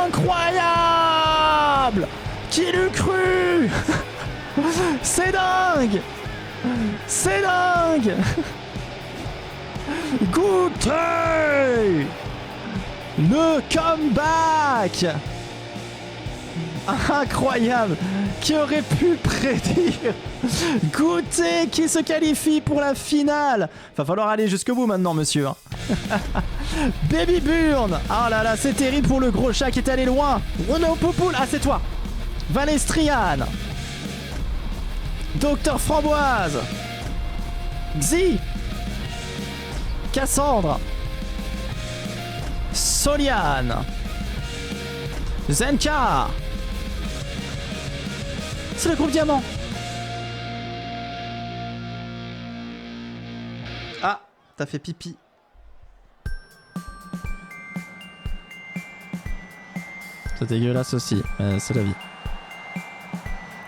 incroyable. Qui l'eût cru. C'est dingue. C'est dingue. Goûter. Le comeback. Incroyable. Qui aurait pu prédire? Goûter qui se qualifie pour la finale. Va falloir aller jusqu'au bout maintenant, monsieur. Baby Burn. Ah là là, c'est terrible pour le gros chat qui est allé loin. Renaud Poupoule. Ah, c'est toi. Valestriane. Docteur Framboise. Xi. Cassandre. Soliane. Zenka. C'est le groupe Diamant. Ah, t'as fait pipi. C'est dégueulasse aussi, mais c'est la vie.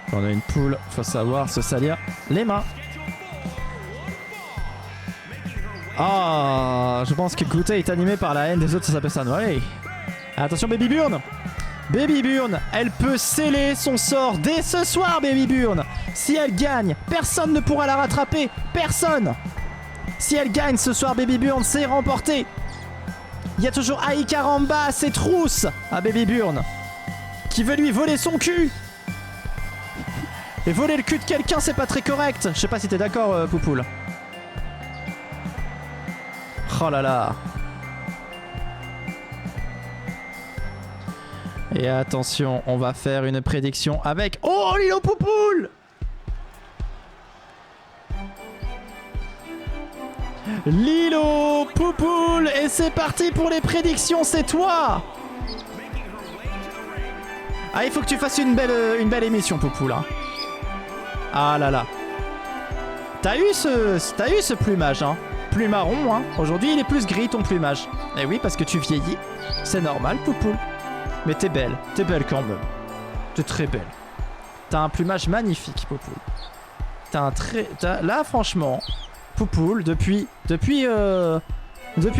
Quand on a une poule, faut savoir se salir les mains. Ah, je pense que Goûter est animé par la haine des autres sur sa personne. Ouais. Attention, Baby Burn. Baby Burn, elle peut sceller son sort dès ce soir, Baby Burn. Si elle gagne, personne ne pourra la rattraper. Personne. Si elle gagne ce soir, Baby Burn, c'est remporté. Il y a toujours Aïkaramba, ses trousses à Baby Burn, qui veut lui voler son cul. Et voler le cul de quelqu'un, c'est pas très correct. Je sais pas si t'es d'accord, Poupoule. Oh là là. Et attention, on va faire une prédiction avec... Oh, Lilo Poupoule. Lilo Poupoule. Et c'est parti pour les prédictions, c'est toi. Ah, il faut que tu fasses une belle émission, Poupoule. Hein. Ah là là. T'as eu ce plumage, hein. Plus marron, hein. Aujourd'hui, il est plus gris, ton plumage. Eh oui, parce que tu vieillis. C'est normal, Poupoule. Mais t'es belle quand même. T'es très belle. T'as un plumage magnifique, Poupoule. Là, franchement, Poupoule, depuis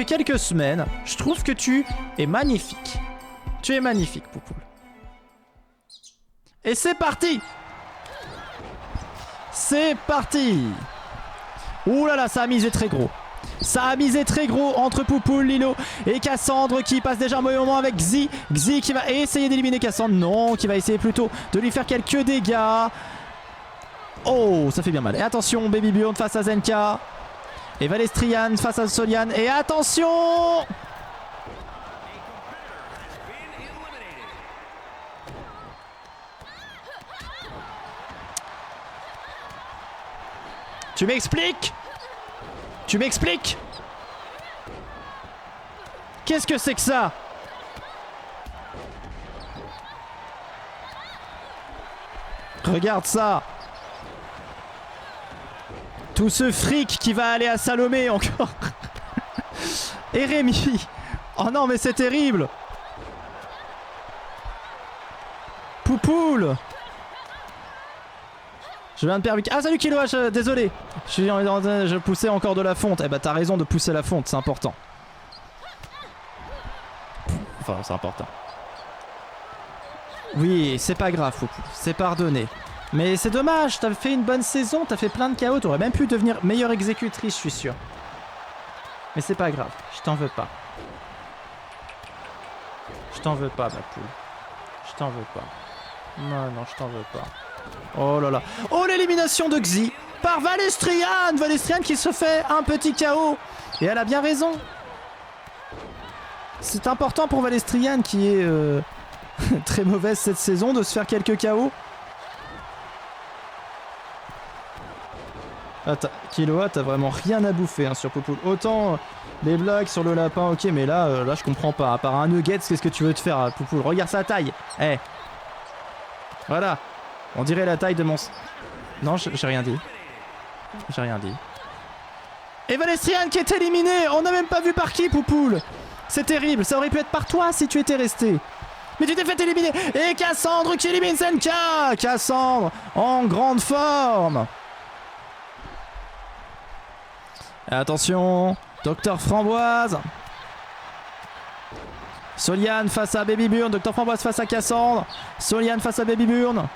quelques semaines, je trouve que tu es magnifique. Tu es magnifique, Poupoule. Et c'est parti! C'est parti! Ouh là là, ça a misé très gros. Ça a misé très gros entre Poupoule, Lilo et Cassandre qui passe déjà un mauvais moment avec Xi. Xi qui va essayer d'éliminer Cassandre. Non, qui va essayer plutôt de lui faire quelques dégâts. Oh, ça fait bien mal. Et attention, Baby Burn face à Zenka. Et Valestrian face à Soliane. Et attention! Tu m'expliques? Tu m'expliques? Qu'est-ce que c'est que ça? Regarde ça. Tout ce fric qui va aller à Salomé encore. Et Rémi. Oh non, mais c'est terrible. Poupoule. Je viens de perdre... Ah, salut Kilo H, désolé. Je poussais encore de la fonte. Eh bah t'as raison de pousser la fonte, c'est important. Enfin, c'est important. Oui, c'est pas grave, Poupoule. C'est pardonné. Mais c'est dommage, t'as fait une bonne saison, t'as fait plein de chaos, t'aurais même pu devenir meilleure exécutrice, je suis sûr. Mais c'est pas grave, je t'en veux pas. Je t'en veux pas, ma poule. Je t'en veux pas. Non, non, je t'en veux pas. Oh là là. Oh, l'élimination de Xi par Valestrian. Valestrian qui se fait un petit KO. Et elle a bien raison. C'est important pour Valestrian qui est très mauvaise cette saison de se faire quelques KO. Kiloa, t'as vraiment rien à bouffer hein, sur Poupoule. Autant les blagues sur le lapin, ok, mais là, là je comprends pas. À part un nugget, qu'est-ce que tu veux te faire, Poupoule? Regarde sa taille. Eh. Hey. Voilà. On dirait la taille de mon... Non, j'ai rien dit. J'ai rien dit. Et Valestrian qui est éliminé. On n'a même pas vu par qui, Poupoule. C'est terrible. Ça aurait pu être par toi si tu étais resté. Mais tu t'es fait éliminer. Et Cassandre qui élimine Zenka. Cassandre en grande forme. Et attention, Docteur Framboise. Soliane face à Baby Burn. Docteur Framboise face à Cassandre. Soliane face à Baby Burn.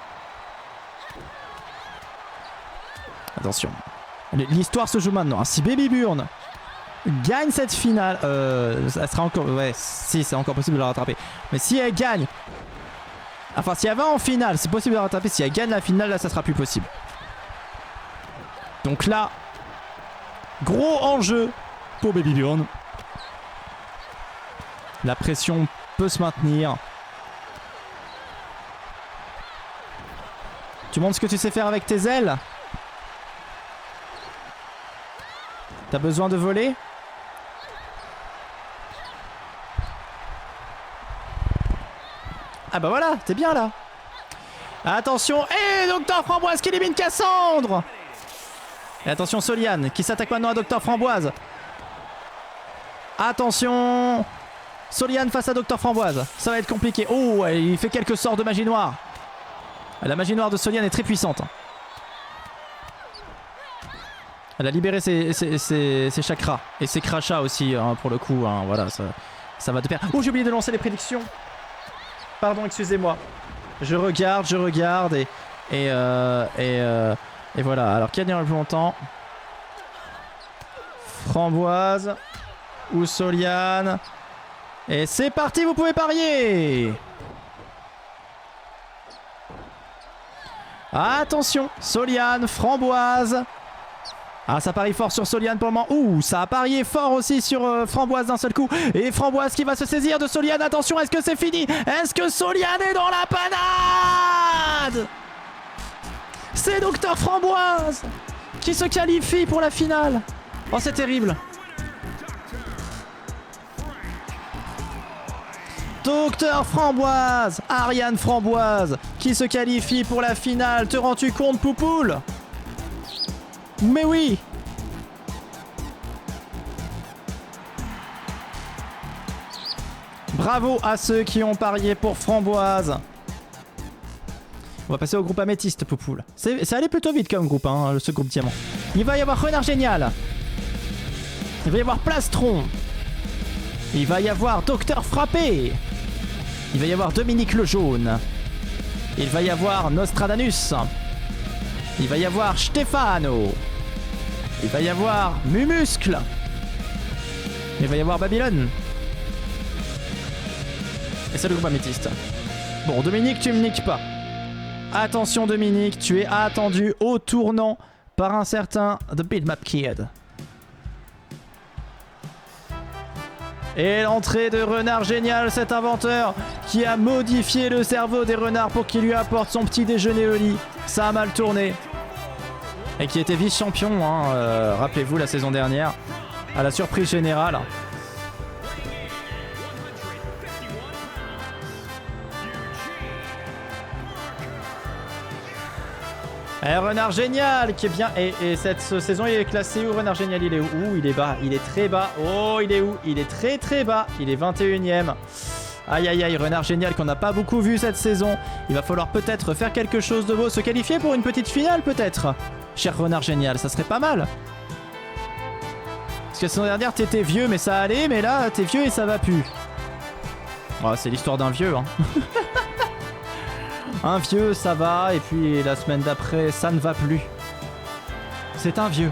Attention. L'histoire se joue maintenant. Si Baby Burn gagne cette finale, ça sera encore... Ouais, si, c'est encore possible de la rattraper. Mais si elle gagne... Enfin, si elle va en finale, c'est possible de la rattraper. Si elle gagne la finale, là, ça sera plus possible. Donc là... Gros enjeu pour Baby Burn. La pression peut se maintenir. Tu montres ce que tu sais faire avec tes ailes. T'as besoin de voler? Ah bah voilà, t'es bien là. Attention, et Docteur Framboise qui élimine Cassandre. Et attention Soliane qui s'attaque maintenant à Docteur Framboise. Attention, Soliane face à Docteur Framboise. Ça va être compliqué. Oh, il fait quelques sorts de magie noire. La magie noire de Soliane est très puissante. Elle a libéré ses chakras. Et ses crachats aussi, hein, pour le coup. Hein, voilà, ça va te perdre. Oh, j'ai oublié de lancer les prédictions. Pardon, excusez-moi. Je regarde et voilà. Alors, qui a gagné le plus longtemps? Framboise ou Soliane? Et c'est parti, vous pouvez parier. Attention, Soliane, Framboise. Ah, ça parie fort sur Soliane pour le moment. Ouh, ça a parié fort aussi sur Framboise d'un seul coup. Et Framboise qui va se saisir de Soliane. Attention, est-ce que c'est fini? Est-ce que Soliane est dans la panade? C'est Docteur Framboise qui se qualifie pour la finale. Oh, c'est terrible. Docteur Framboise, Ariane Framboise, qui se qualifie pour la finale. Te rends-tu compte, Poupoule? Mais oui. Bravo à ceux qui ont parié pour Framboise. On va passer au groupe améthyste, Poupoule. Ça allait plutôt vite comme groupe, hein, ce groupe diamant. Il va y avoir Renard Génial. Il va y avoir Plastron. Il va y avoir Docteur Frappé. Il va y avoir Dominique le Jaune. Il va y avoir Nostradamus. Il va y avoir Stefano. Il va y avoir Mumuscle. Il va y avoir Babylone. Et c'est le groupe améthyste. Bon, Dominique, tu me niques pas. Attention Dominique, tu es attendu au tournant par un certain The Bitmap Kid. Et l'entrée de Renard Génial, cet inventeur qui a modifié le cerveau des renards pour qu'il lui apporte son petit déjeuner au lit. Ça a mal tourné. Et qui était vice-champion, hein, rappelez-vous, la saison dernière, à la surprise générale. Et Renard Génial qui est bien. Et cette saison, il est classé où, Renard Génial? Il est où? Il est bas. Il est très bas. Oh, il est où? Il est très très bas. Il est 21ème. Aïe aïe aïe, Renard Génial qu'on n'a pas beaucoup vu cette saison. Il va falloir peut-être faire quelque chose de beau. Se qualifier pour une petite finale peut-être. Cher Renard Génial, ça serait pas mal. Parce que la saison dernière, t'étais vieux mais ça allait. Mais là, t'es vieux et ça va plus. Oh, c'est l'histoire d'un vieux, hein. Un vieux, ça va, et puis la semaine d'après, ça ne va plus. C'est un vieux.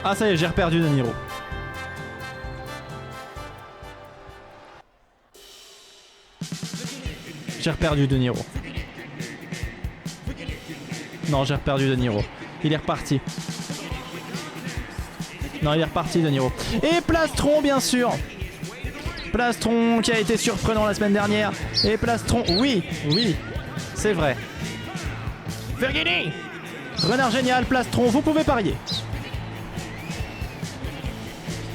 Ah ça y est, j'ai reperdu De Niro. J'ai reperdu De Niro. Non, j'ai reperdu De Niro. Il est reparti. Non, il est reparti, De Niro. Et Plastron, bien sûr. Plastron qui a été surprenant la semaine dernière. Et Plastron, oui, oui, c'est vrai. Virginie, Renard Génial, Plastron, vous pouvez parier.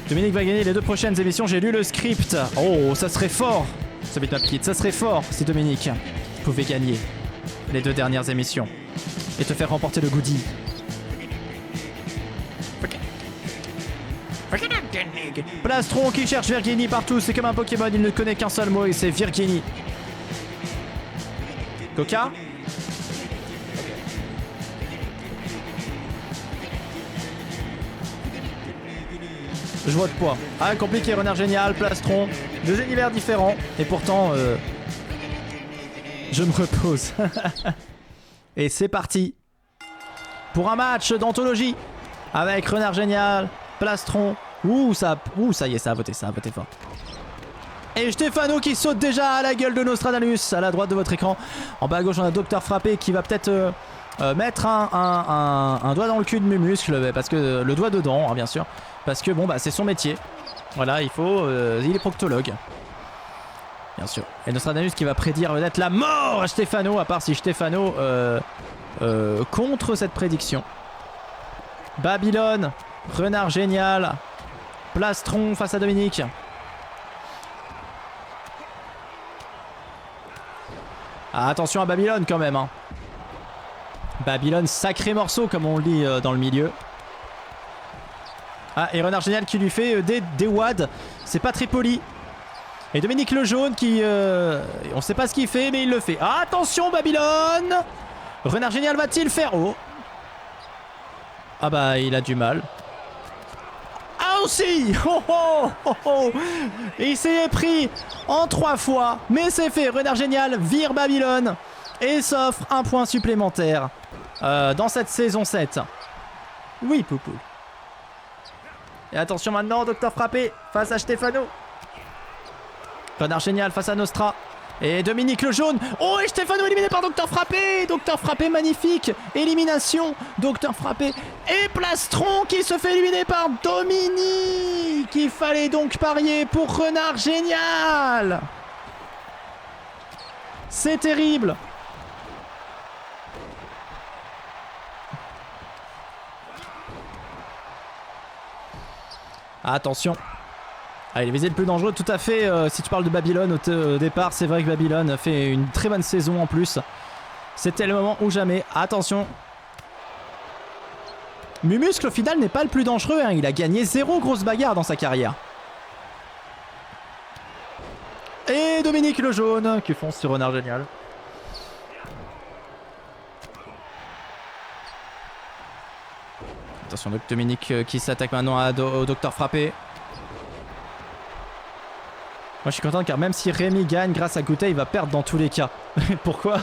Dominique va gagner les 2 prochaines émissions. J'ai lu le script. Oh, ça serait fort. Ce Bitmap Kid, ça serait fort si Dominique pouvait gagner les 2 dernières émissions et te faire remporter le goodie. Plastron qui cherche Virginie partout, c'est comme un Pokémon, il ne connaît qu'un seul mot et c'est Virginie. Coca. Je vote poids. Ah, compliqué, Renard Génial, Plastron, 2 univers différents et pourtant je me repose. Et c'est parti pour un match d'anthologie avec Renard Génial, Plastron. Ça y est, ça a voté fort. Et Stefano qui saute déjà à la gueule de Nostradamus à la droite de votre écran. En bas à gauche, on a Docteur Frappé qui va peut-être mettre un doigt dans le cul de Mumuscle, parce que le doigt dedans, hein, bien sûr, parce que bon bah c'est son métier. Voilà, il est proctologue. Bien sûr. Et Nostradamus qui va prédire peut-être la mort à Stefano, à part si Stefano contre cette prédiction. Babylone, Renard Génial, Plastron face à Dominique. Ah, attention à Babylone quand même, hein. Babylone, sacré morceau comme on le dit dans le milieu. Ah, et Renard Génial qui lui fait des wads. C'est pas très poli. Et Dominique le Jaune qui... on sait pas ce qu'il fait mais il le fait. Ah, attention Babylone. Renard Génial va-t-il faire? Oh. Ah bah il a du mal. Ah aussi. Oh oh oh oh. Il s'est pris en 3 fois. Mais c'est fait. Renard Génial vire Babylone. Et s'offre un point supplémentaire dans cette saison 7. Oui Poupou. Et attention maintenant, Docteur Frappé face à Stefano. Renard Génial face à Nostra. Et Dominique le Jaune. Oh, et Stefano éliminé par Docteur Frappé. Docteur Frappé, magnifique. Élimination. Docteur Frappé. Et Plastron qui se fait éliminer par Dominique. Il fallait donc parier pour Renard Génial. C'est terrible. Attention. Ah, il est visé le plus dangereux, tout à fait. Si tu parles de Babylone au départ, c'est vrai que Babylone fait une très bonne saison en plus. C'était le moment ou jamais. Attention. Mumuscle au final n'est pas le plus dangereux, hein. Il a gagné 0 grosse bagarre dans sa carrière. Et Dominique le jaune qui fonce sur Renard Génial. Attention donc Dominique qui s'attaque maintenant au Docteur Frappé. Moi je suis content car même si Rémi gagne grâce à Goutet, il va perdre dans tous les cas. Pourquoi?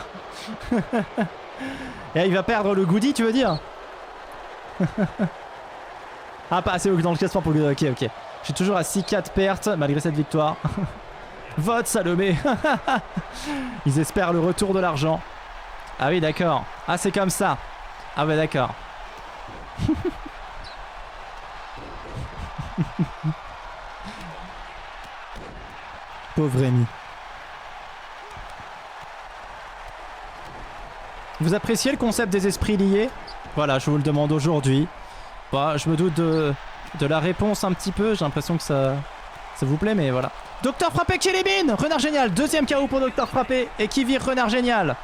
Et il va perdre le goodie, tu veux dire? Ah, pas assez dans le classement pour le... Ok, ok. Je suis toujours à 6-4 pertes malgré cette victoire. Vote Salomé. Ils espèrent le retour de l'argent. Ah oui, d'accord. Ah, c'est comme ça. Ah ouais, d'accord. Pauvre Rémi. Vous appréciez le concept des esprits liés? Voilà, je vous le demande aujourd'hui. Bah, je me doute de la réponse un petit peu. J'ai l'impression que ça vous plaît, mais voilà. Docteur Frappé qui élimine Renard Génial. Deuxième KO pour Docteur Frappé et qui vire Renard Génial.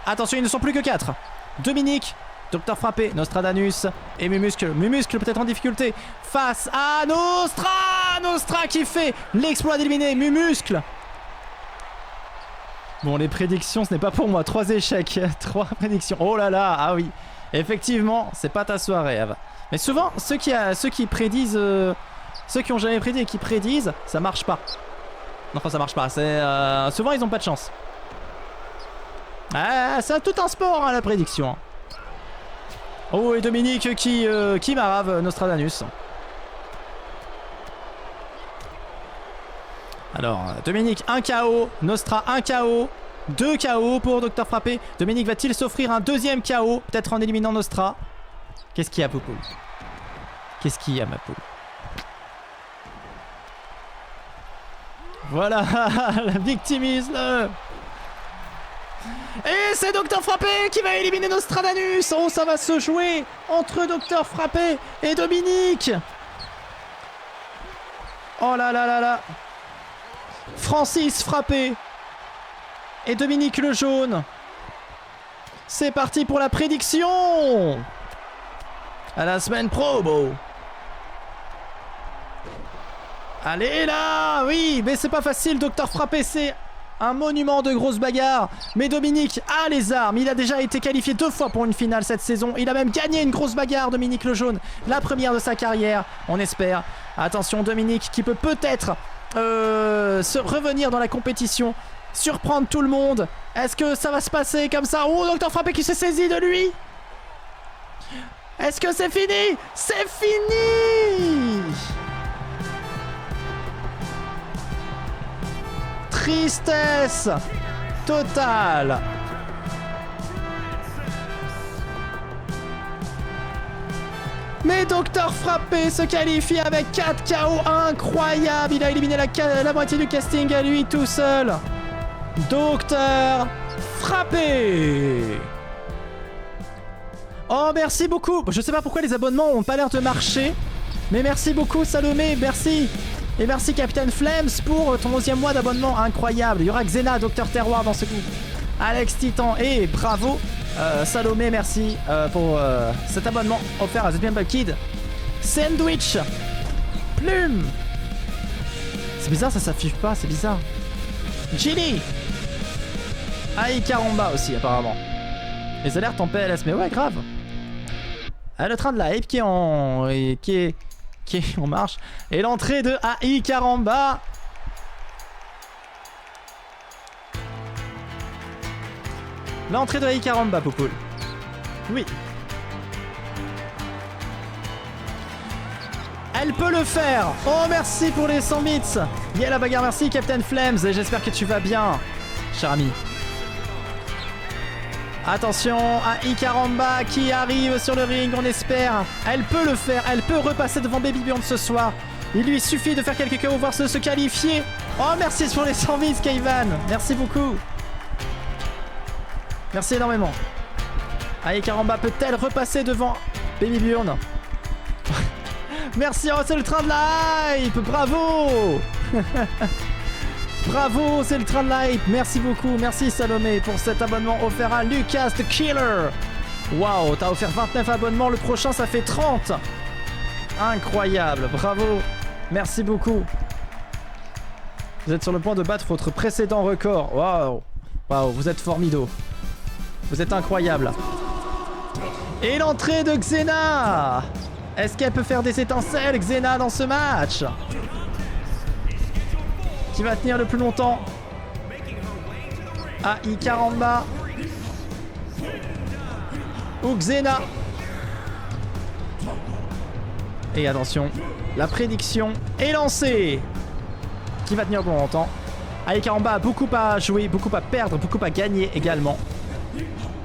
Attention, ils ne sont plus que 4. Dominique, Docteur Frappé, Nostradamus et Mumuscle. Mumuscle peut-être en difficulté face à Nostra. Nostra qui fait l'exploit d'éliminer Mumuscle. Bon, les prédictions, ce n'est pas pour moi. 3 échecs, 3 prédictions. Oh là là, ah oui. Effectivement, c'est pas ta soirée, Ava. Mais souvent, ceux qui prédisent... ceux qui ont jamais prédit et qui prédisent, ça marche pas. Non, enfin, ça marche pas. Souvent, ils ont pas de chance. Ah, c'est tout un sport, hein, la prédiction. Oh, et Dominique qui marave Nostradamus. Alors, Dominique, 1 KO. Nostra, 1 KO. 2 KO pour Docteur Frappé. Dominique va-t-il s'offrir un deuxième KO? Peut-être en éliminant Nostra. Qu'est-ce qu'il y a, Poupoule? Qu'est-ce qu'il y a, ma poule? Voilà, la victimisme. Et c'est Docteur Frappé qui va éliminer Nostradamus. Oh, ça va se jouer entre Docteur Frappé et Dominique. Oh là là là là. Francis Frappé et Dominique le jaune. C'est parti pour la prédiction. À la semaine pro, beau. Allez là. Oui, mais c'est pas facile. Docteur Frappé, c'est un monument de grosses bagarres. Mais Dominique a les armes. Il a déjà été qualifié 2 fois pour une finale cette saison. Il a même gagné une grosse bagarre, Dominique le jaune. La première de sa carrière, on espère. Attention, Dominique qui peut peut-être se revenir dans la compétition, surprendre tout le monde. Est-ce que ça va se passer comme ça? Oh, Docteur Frappé qui s'est saisi de lui. Est-ce que c'est fini? C'est fini. Tristesse totale. Mais Docteur Frappé se qualifie avec 4 KO incroyable. Il a éliminé la moitié du casting à lui tout seul. Docteur Frappé. Oh, merci beaucoup. Je sais pas pourquoi les abonnements ont pas l'air de marcher. Mais merci beaucoup Salomé, merci. Et merci Capitaine Flames pour ton 11e mois d'abonnement incroyable. Il y aura Xena, Docteur Terroir dans ce coup. Alex Titan et bravo. Salomé, merci pour cet abonnement offert à The Pimple Kid. Sandwich. Plume. C'est bizarre, ça s'affiche pas, c'est bizarre. Ginny. Aïe Caramba aussi apparemment. Les alertes en PLS, mais ouais grave. Ah, le train de la hype qui est en marche. Et l'entrée de AI Caramba. L'entrée de AI Caramba, Poupoule. Oui. Elle peut le faire. Oh, merci pour les 100 bits. Yeah, la bagarre, merci Captain Flames. Et j'espère que tu vas bien, cher ami. Attention à Icaramba qui arrive sur le ring, on espère. Elle peut le faire, elle peut repasser devant Baby Beyond ce soir. Il lui suffit de faire quelques KO, voir se qualifier. Oh, merci pour les 100 bits, Kaivan. Merci beaucoup. Merci énormément. Icaramba peut-elle repasser devant Baby Beyond? Merci, oh, c'est le train de la hype. Bravo. Bravo, c'est le train de la hype. Merci beaucoup. Merci Salomé pour cet abonnement offert à Lucas the Killer. Waouh, t'as offert 29 abonnements. Le prochain, ça fait 30. Incroyable. Bravo. Merci beaucoup. Vous êtes sur le point de battre votre précédent record. Waouh. Waouh, vous êtes formidable. Vous êtes incroyable. Et l'entrée de Xena. Est-ce qu'elle peut faire des étincelles, Xena, dans ce match? Qui va tenir le plus longtemps? AI Karamba ou Xena? Et attention, la prédiction est lancée. Qui va tenir le plus longtemps? AI Karamba a beaucoup à jouer, beaucoup à perdre, beaucoup à gagner également.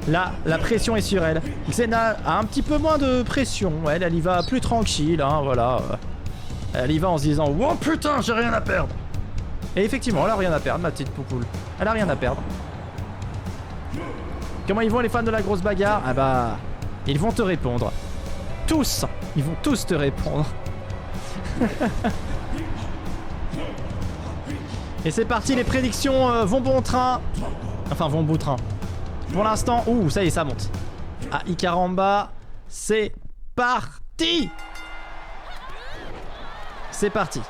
Là, la pression est sur elle. Xena a un petit peu moins de pression. Elle y va plus tranquille, hein, voilà. Elle y va en se disant « Oh putain, j'ai rien à perdre !» Et effectivement, elle a rien à perdre, ma petite poupoule. Elle a rien à perdre. Comment ils vont, les fans de la grosse bagarre? Ah bah, ils vont te répondre. Tous. Ils vont tous te répondre. Et c'est parti, les prédictions vont bon train. Enfin, vont bout train. Pour l'instant, ouh, ça y est, ça monte. AI Karamba, c'est parti. C'est parti.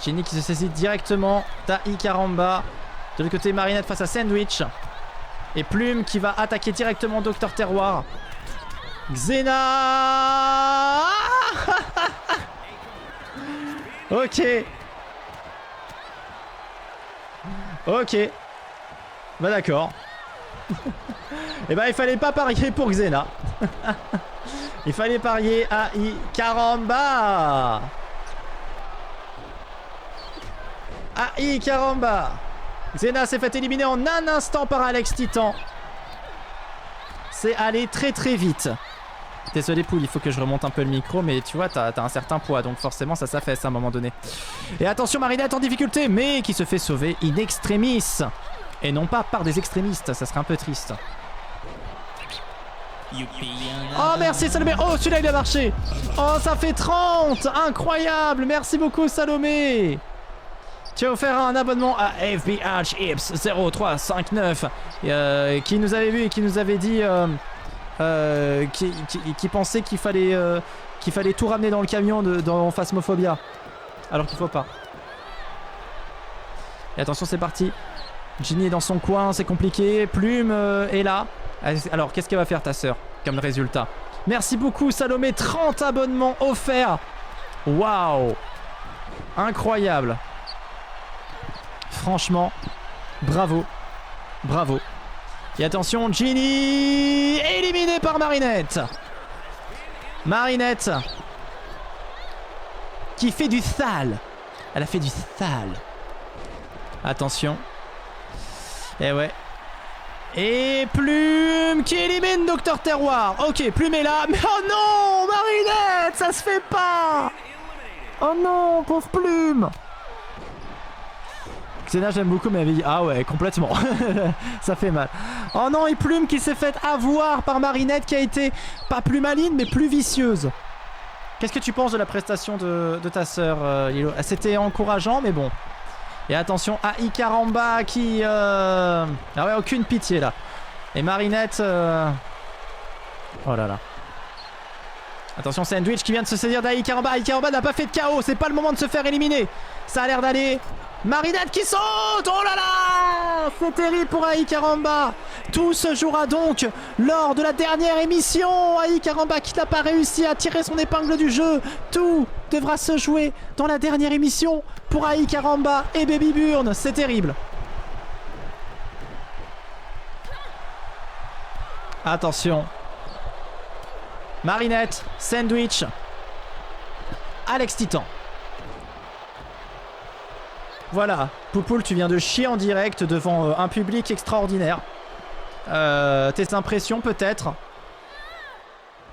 Ginny qui se saisit directement d'AI Karamba. De l'autre côté, Marinette face à Sandwich. Et Plume qui va attaquer directement Docteur Terroir. Xena. Ok. Ok. Bah d'accord. Et bah il fallait pas parier pour Xena. Il fallait parier AI Karamba. AI Karamba. Xena s'est fait éliminer en un instant par Alex Titan. C'est allé très très vite. Désolé Poule, il faut que je remonte un peu le micro, mais tu vois, t'as un certain poids, donc forcément ça s'affaisse à un moment donné. Et attention, Marinette en difficulté, mais qui se fait sauver in extremis. Et non pas par des extrémistes, ça serait un peu triste. Oh merci Salomé. Oh celui-là il a marché. Oh ça fait 30. Incroyable. Merci beaucoup Salomé. Tu as offert un abonnement à FBH Ips 0359 qui nous avait vu et qui nous avait dit qui pensait qu'il fallait tout ramener dans le camion dans Phasmophobia. Alors qu'il faut pas. Et attention c'est parti. Ginny est dans son coin, c'est compliqué. Plume est là. Alors, qu'est-ce qu'elle va faire, ta sœur, comme résultat? Merci beaucoup, Salomé. 30 abonnements offerts. Waouh. Incroyable. Franchement, bravo. Bravo. Et attention, Ginny éliminée par Marinette. Marinette qui fait du sale. Elle a fait du sale. Attention. Et ouais. Et Plume qui élimine Docteur Terroir. Ok, Plume est là. Mais oh non, Marinette, ça se fait pas. Oh non, pauvre Plume. Xena, j'aime beaucoup, mais elle dit ah ouais, complètement. Ça fait mal. Oh non, et Plume qui s'est fait avoir par Marinette qui a été pas plus maligne, mais plus vicieuse. Qu'est-ce que tu penses de la prestation de ta sœur, Lilo? C'était encourageant, mais bon. Et attention, AI Karamba qui... Ah ouais, aucune pitié là. Et Marinette... Oh là là. Attention, Sandwich qui vient de se saisir d'AI Karamba. AI Karamba n'a pas fait de KO, c'est pas le moment de se faire éliminer. Ça a l'air d'aller... Marinette qui saute. Oh là là. C'est terrible pour AI Karamba. Tout se jouera donc lors de la dernière émission. AI Karamba qui n'a pas réussi à tirer son épingle du jeu. Tout devra se jouer dans la dernière émission pour AI Karamba et Baby Burn. C'est terrible. Attention. Marinette, Sandwich, Alex Titan. Voilà, Poupoule, tu viens de chier en direct devant un public extraordinaire. Tes impressions peut-être.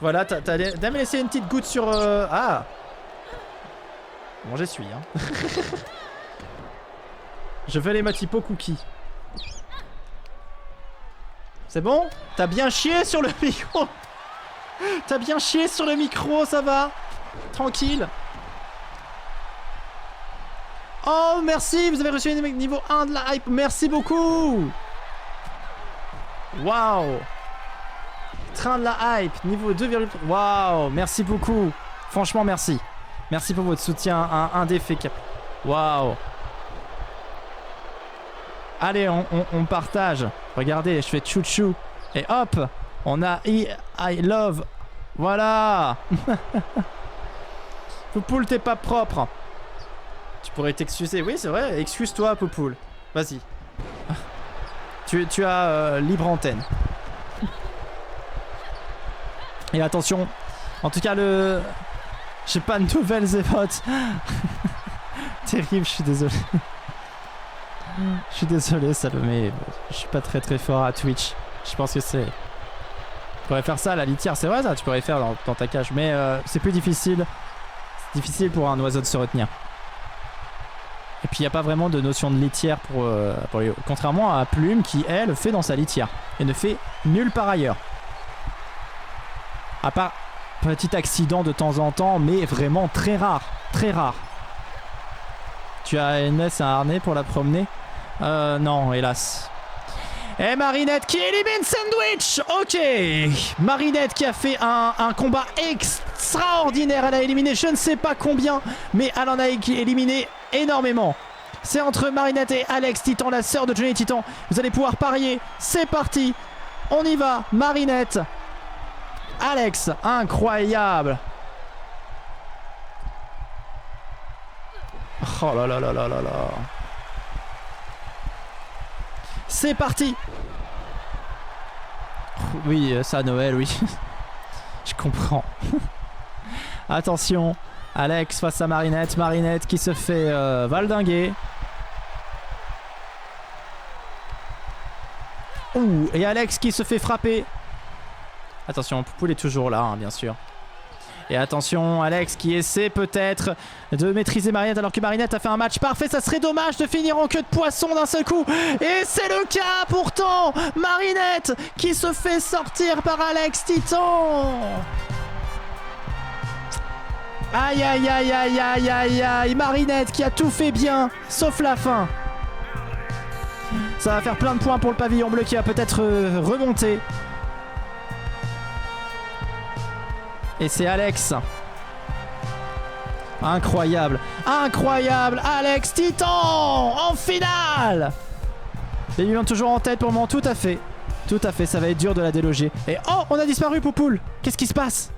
Voilà, t'as me laissé une petite goutte sur... Ah. Bon, j'essuie, hein. Je veux les motipo cookies. C'est bon? T'as bien chié sur le micro? T'as bien chié sur le micro, ça va? Tranquille. Oh, merci, vous avez reçu une niveau 1 de la hype. Merci beaucoup. Waouh. Train de la hype, niveau 2,3. Waouh, merci beaucoup. Franchement, merci. Merci pour votre soutien. Un défi cap. Waouh. Allez, on partage. Regardez, je fais chou-chou. Et hop, on a I love. Voilà. Poupoule, t'es pas propre. Tu pourrais t'excuser. Oui, c'est vrai. Excuse-toi, Poupoule. Vas-y. Tu as libre antenne. Et attention. En tout cas, j'ai pas de nouvelles émotes. Terrible, je suis désolé. Je suis désolé, Salomé. Je suis pas très fort à Twitch. Je pense que c'est... Tu pourrais faire ça à la litière, c'est vrai ça, tu pourrais faire dans ta cage. Mais c'est plus difficile. C'est difficile pour un oiseau de se retenir. Et puis il n'y a pas vraiment de notion de litière pour les... Contrairement à Plume qui, elle, fait dans sa litière. Et ne fait nulle part ailleurs. À part petit accident de temps en temps, mais vraiment très rare. Très rare. Tu as une laisse, un harnais pour la promener? Non, hélas. Et Marinette qui élimine Sandwich. Ok. Marinette qui a fait un combat extraordinaire. Elle a éliminé je ne sais pas combien, mais elle en a éliminé énormément. C'est entre Marinette et Alex Titan, la sœur de Johnny Titan. Vous allez pouvoir parier. C'est parti. On y va. Marinette. Alex. Incroyable. Oh là là là là là là. C'est parti. Oui, ça, Noël, oui. Je comprends. Attention. Alex face à Marinette. Marinette qui se fait valdinguer. Ouh, et Alex qui se fait frapper. Attention, Poupoule est toujours là, hein, bien sûr. Et attention, Alex qui essaie peut-être de maîtriser Marinette alors que Marinette a fait un match parfait. Ça serait dommage de finir en queue de poisson d'un seul coup. Et c'est le cas pourtant. Marinette qui se fait sortir par Alex Titan. Aïe aïe aïe aïe aïe aïe aïe. Marinette qui a tout fait bien, sauf la fin. Ça va faire plein de points pour le pavillon bleu qui va peut-être remonter. Et c'est Alex. Incroyable. Incroyable. Alex Titan en finale. Les millions toujours en tête pour le moment. Tout à fait. Tout à fait. Ça va être dur de la déloger. Et oh, on a disparu, Poupoule. Qu'est-ce qui se passe?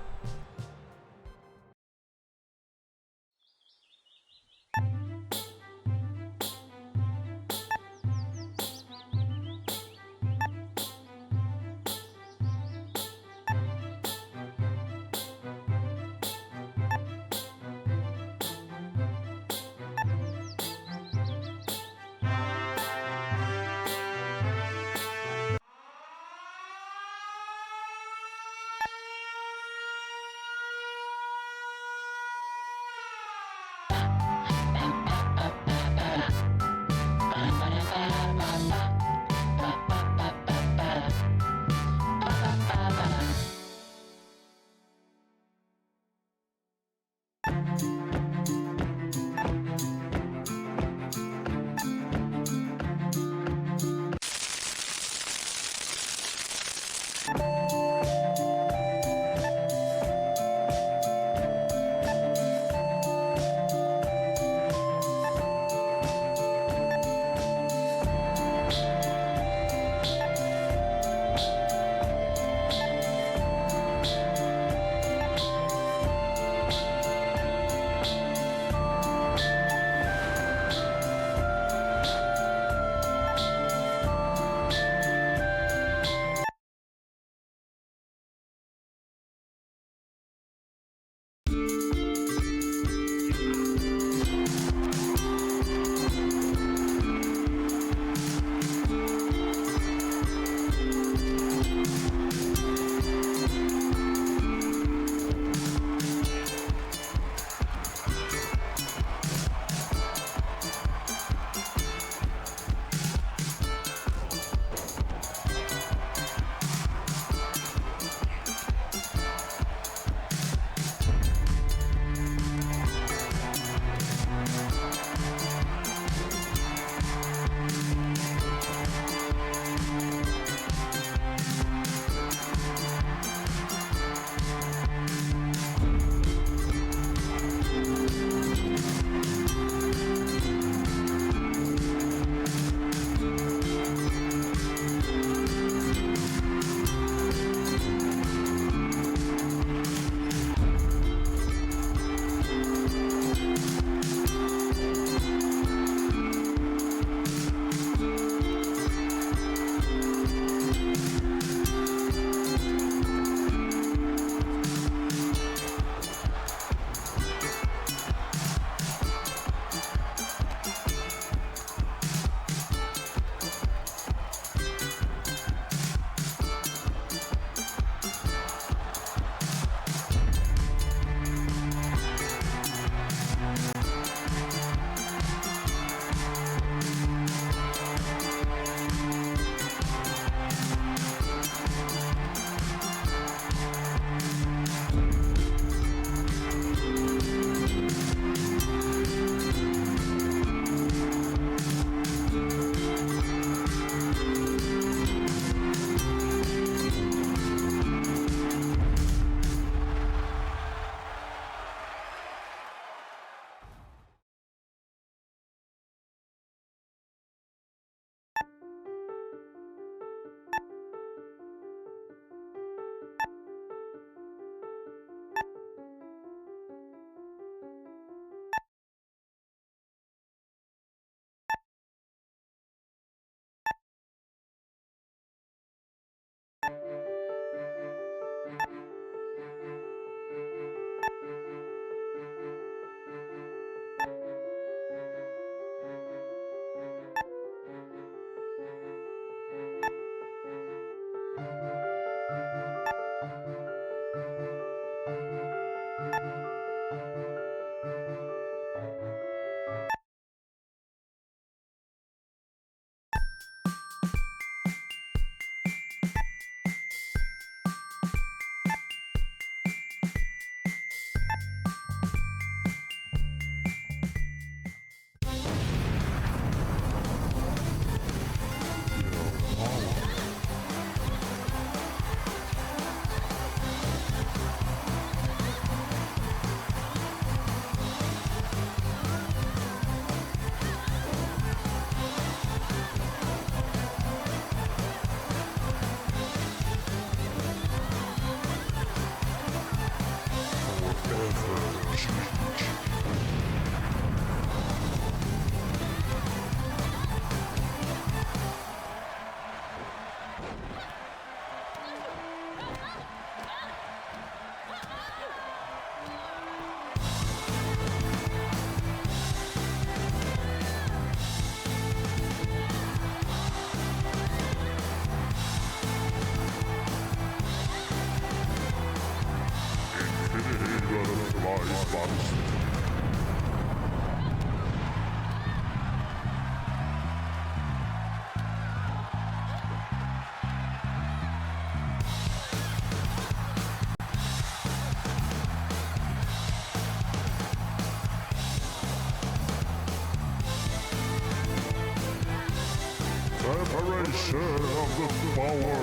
separation of the power.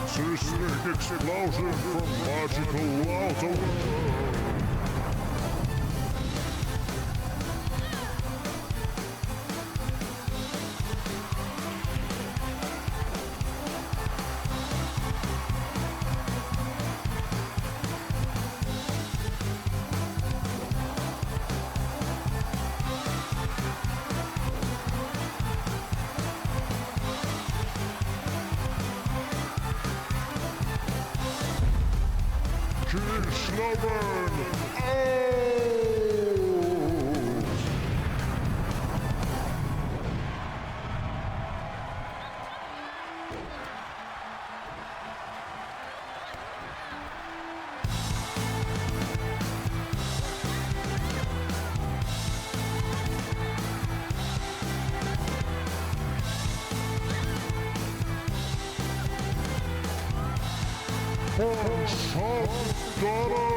Seismic explosion from magical outer. King Sloven out! Punch of Daughters!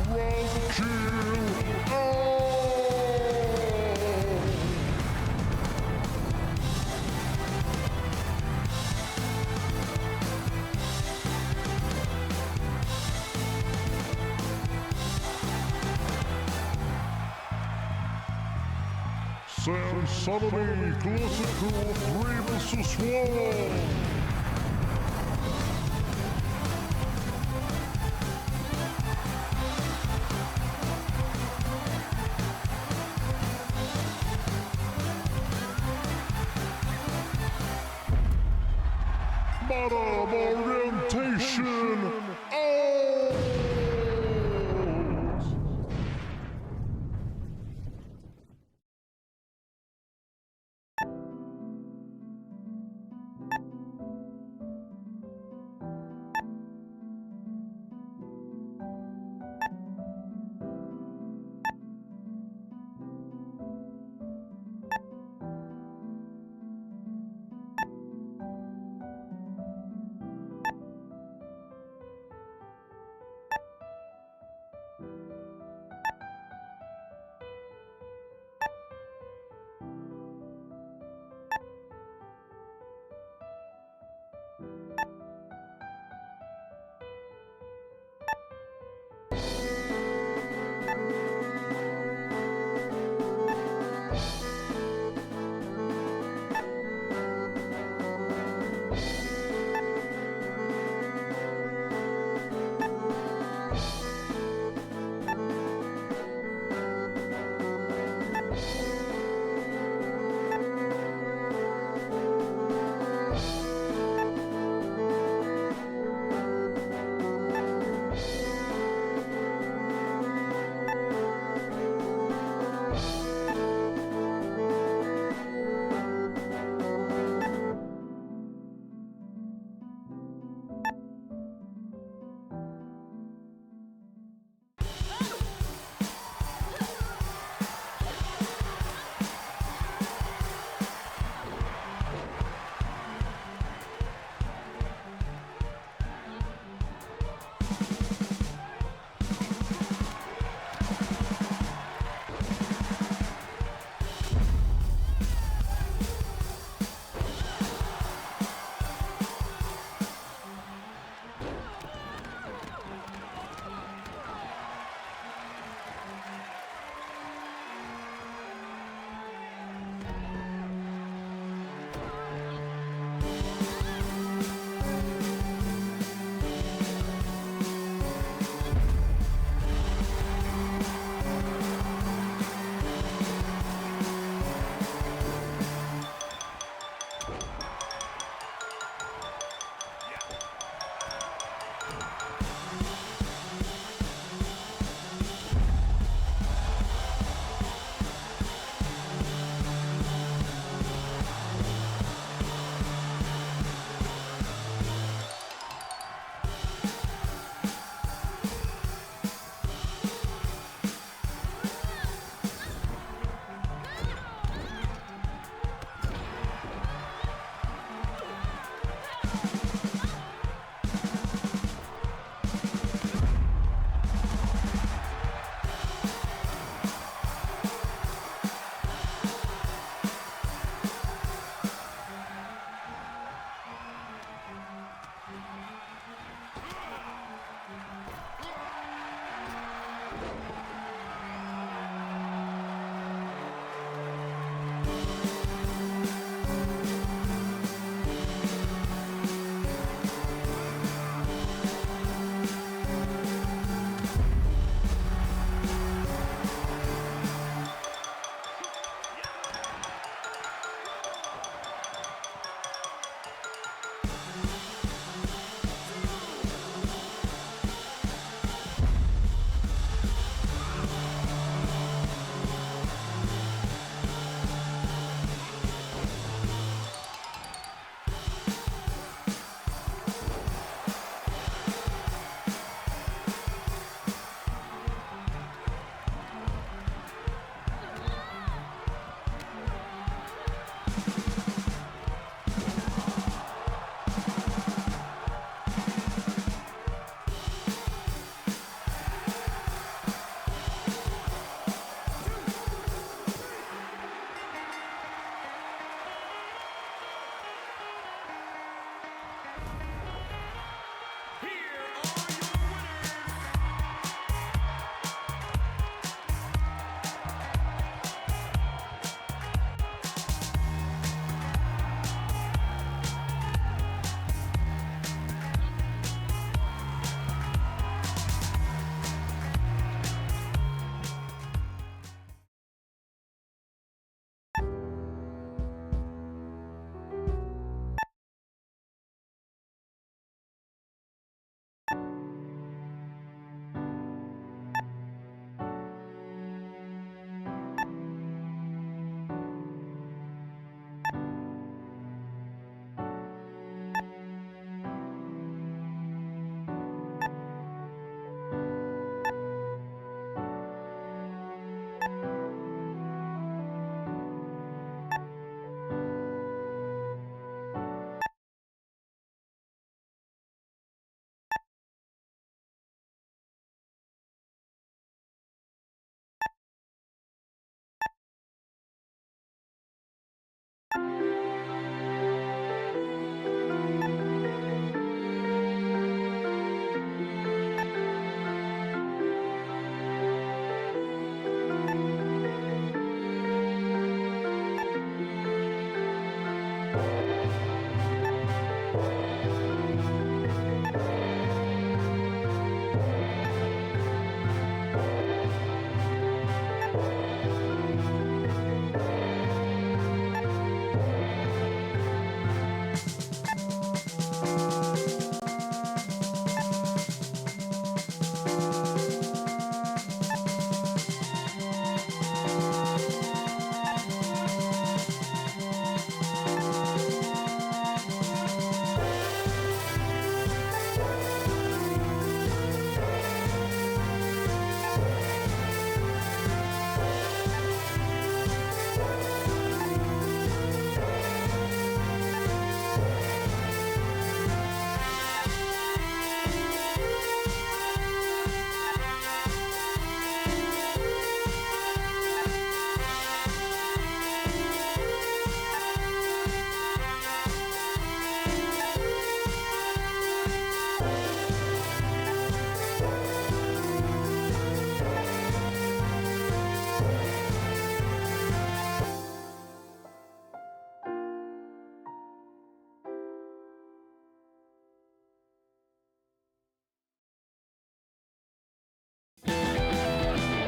Round kill out! Sam Sodomy closer to 3 versus 1. Bottom orientation out!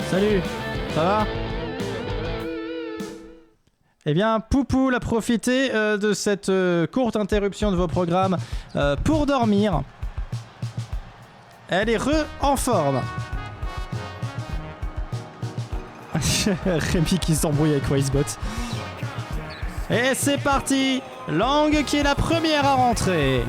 Salut, ça va? Eh bien, Poupoule a profité de cette courte interruption de vos programmes pour dormir. Elle est en forme. Rémi qui s'embrouille avec Wisebot. Et c'est parti. Lang qui est la première à rentrer.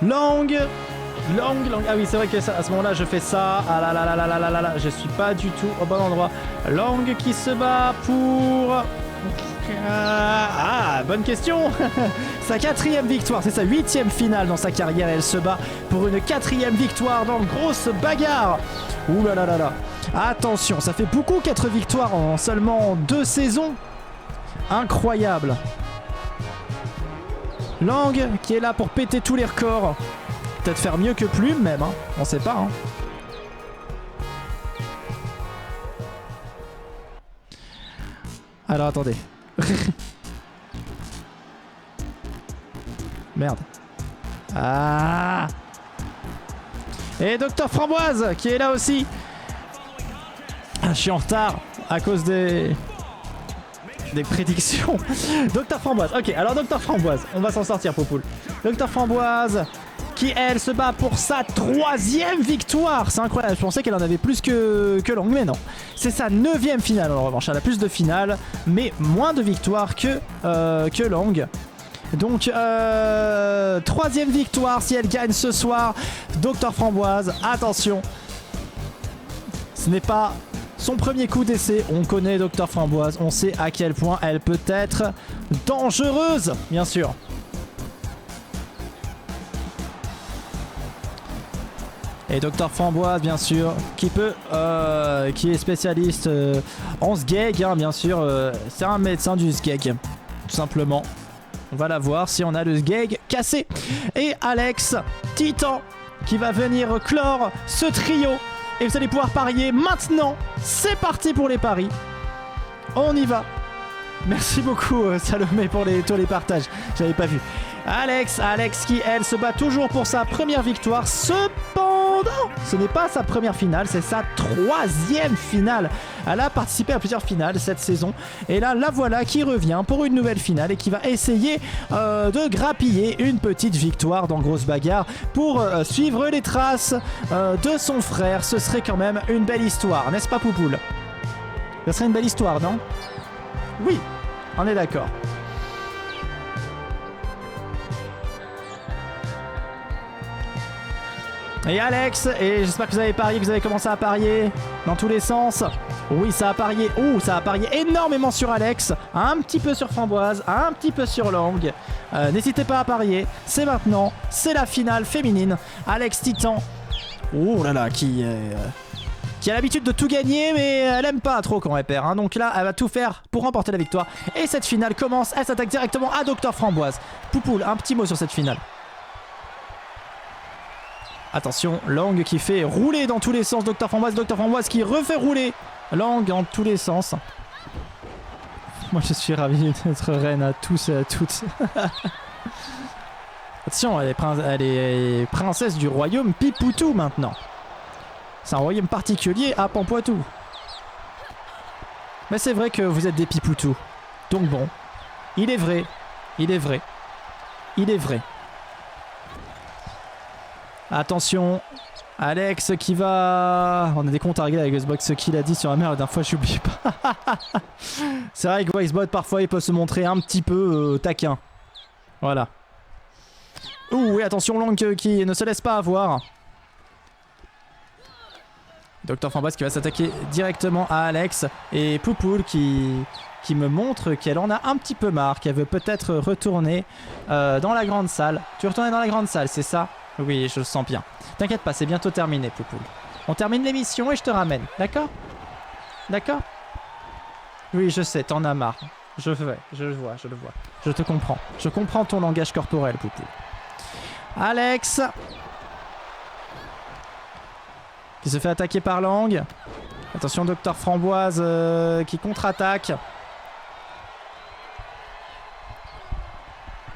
Lang. Ah oui, c'est vrai que à ce moment-là, je fais ça. Ah là là là là là là là là. Je suis pas du tout au bon endroit. Lang qui se bat pour... Ah, bonne question. Sa 4e victoire, c'est sa 8e finale dans sa carrière. Elle se bat pour une 4e victoire dans grosse bagarre. Ouh là là là là. Attention, ça fait beaucoup 4 victoires en seulement 2 saisons. Incroyable. Lang qui est là pour péter tous les records. Peut-être faire mieux que Plume même, hein. On sait pas. Hein. Alors attendez. Merde. Ah. Et Docteur Framboise qui est là aussi. Je suis en retard à cause des prédictions. Docteur Framboise. Ok, alors Docteur Framboise, on va s'en sortir, Poupoule. Docteur Framboise qui, elle, se bat pour sa 3e victoire. C'est incroyable, je pensais qu'elle en avait plus que Lang, mais non. C'est sa 9e finale, en revanche. Elle a plus de finales, mais moins de victoires que Lang. Donc, 3e victoire si elle gagne ce soir. Docteur Framboise, attention. Ce n'est pas son premier coup d'essai. On connaît Docteur Framboise, on sait à quel point elle peut être dangereuse, bien sûr. Et Docteur Framboise, bien sûr, qui est spécialiste en sgeg, hein, bien sûr. C'est un médecin du sgeg, tout simplement. On va la voir si on a le sgeg cassé. Et Alex, Titan, qui va venir clore ce trio. Et vous allez pouvoir parier maintenant. C'est parti pour les paris. On y va. Merci beaucoup Salomé pour tous les partages. J'avais pas vu. Alex qui, elle, se bat toujours pour sa première victoire. Cependant, ce n'est pas sa première finale, c'est sa 3e finale. Elle a participé à plusieurs finales cette saison. Et là, la voilà qui revient pour une nouvelle finale et qui va essayer de grappiller une petite victoire dans Grosse Bagarre pour suivre les traces de son frère. Ce serait quand même une belle histoire, n'est-ce pas, Poupoule? Ce serait une belle histoire, non? Oui, on est d'accord. Et Alex, et j'espère que vous avez parié, que vous avez commencé à parier dans tous les sens. Oui, ça a parié. Oh, ça a parié énormément sur Alex, un petit peu sur Framboise, un petit peu sur Lang. N'hésitez pas à parier. C'est maintenant, c'est la finale féminine. Alex Titan. Oh là là, qui a l'habitude de tout gagner, mais elle aime pas trop quand elle perd. Hein. Donc là, elle va tout faire pour remporter la victoire. Et cette finale commence. Elle s'attaque directement à Docteur Framboise. Poupoule, un petit mot sur cette finale. Attention, Lang qui fait rouler dans tous les sens Docteur Framboise qui refait rouler Lang dans tous les sens. Moi je suis ravi d'être reine à tous et à toutes. Attention, elle est princesse du royaume Pipoutou maintenant. C'est un royaume particulier à Pampoitou. Mais c'est vrai que vous êtes des Pipoutou. Donc bon, il est vrai. Attention, Alex qui va... On a des comptes à régler avec Wisebot, ce qu'il a dit sur la mer la dernière fois, j'oublie pas. C'est vrai que Wisebot, parfois, il peut se montrer un petit peu taquin. Voilà. Ouh, et attention, Lang qui ne se laisse pas avoir. Docteur Framboise qui va s'attaquer directement à Alex. Et Poupoule qui me montre qu'elle en a un petit peu marre, qu'elle veut peut-être retourner dans la grande salle. Tu veux retourner dans la grande salle, c'est ça ? Oui, je le sens bien. T'inquiète pas, c'est bientôt terminé, Poupoule. On termine l'émission et je te ramène, d'accord? D'accord? Oui, je sais, t'en as marre. Je le vois. Je te comprends. Je comprends ton langage corporel, Poupoule. Alex qui se fait attaquer par Lang. Attention, Docteur Framboise qui contre-attaque.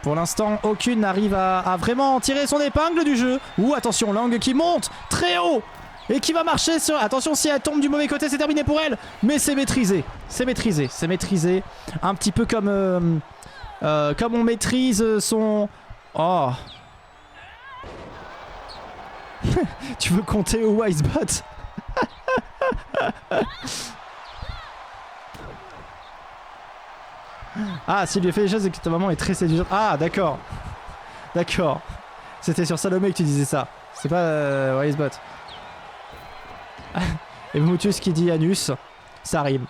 Pour l'instant, aucune n'arrive à vraiment tirer son épingle du jeu. Ouh, attention, Lang qui monte très haut et qui va marcher sur... Attention, si elle tombe du mauvais côté, c'est terminé pour elle. Mais c'est maîtrisé. C'est maîtrisé. C'est maîtrisé. Un petit peu comme on maîtrise son... Oh. Tu veux compter au Wisebot? Ah, s'il lui a fait les choses et que ta maman est très séduisante. Ah, d'accord. D'accord. C'était sur Salomé que tu disais ça. C'est pas Wisebot. Et Momoutius qui dit anus, ça rime.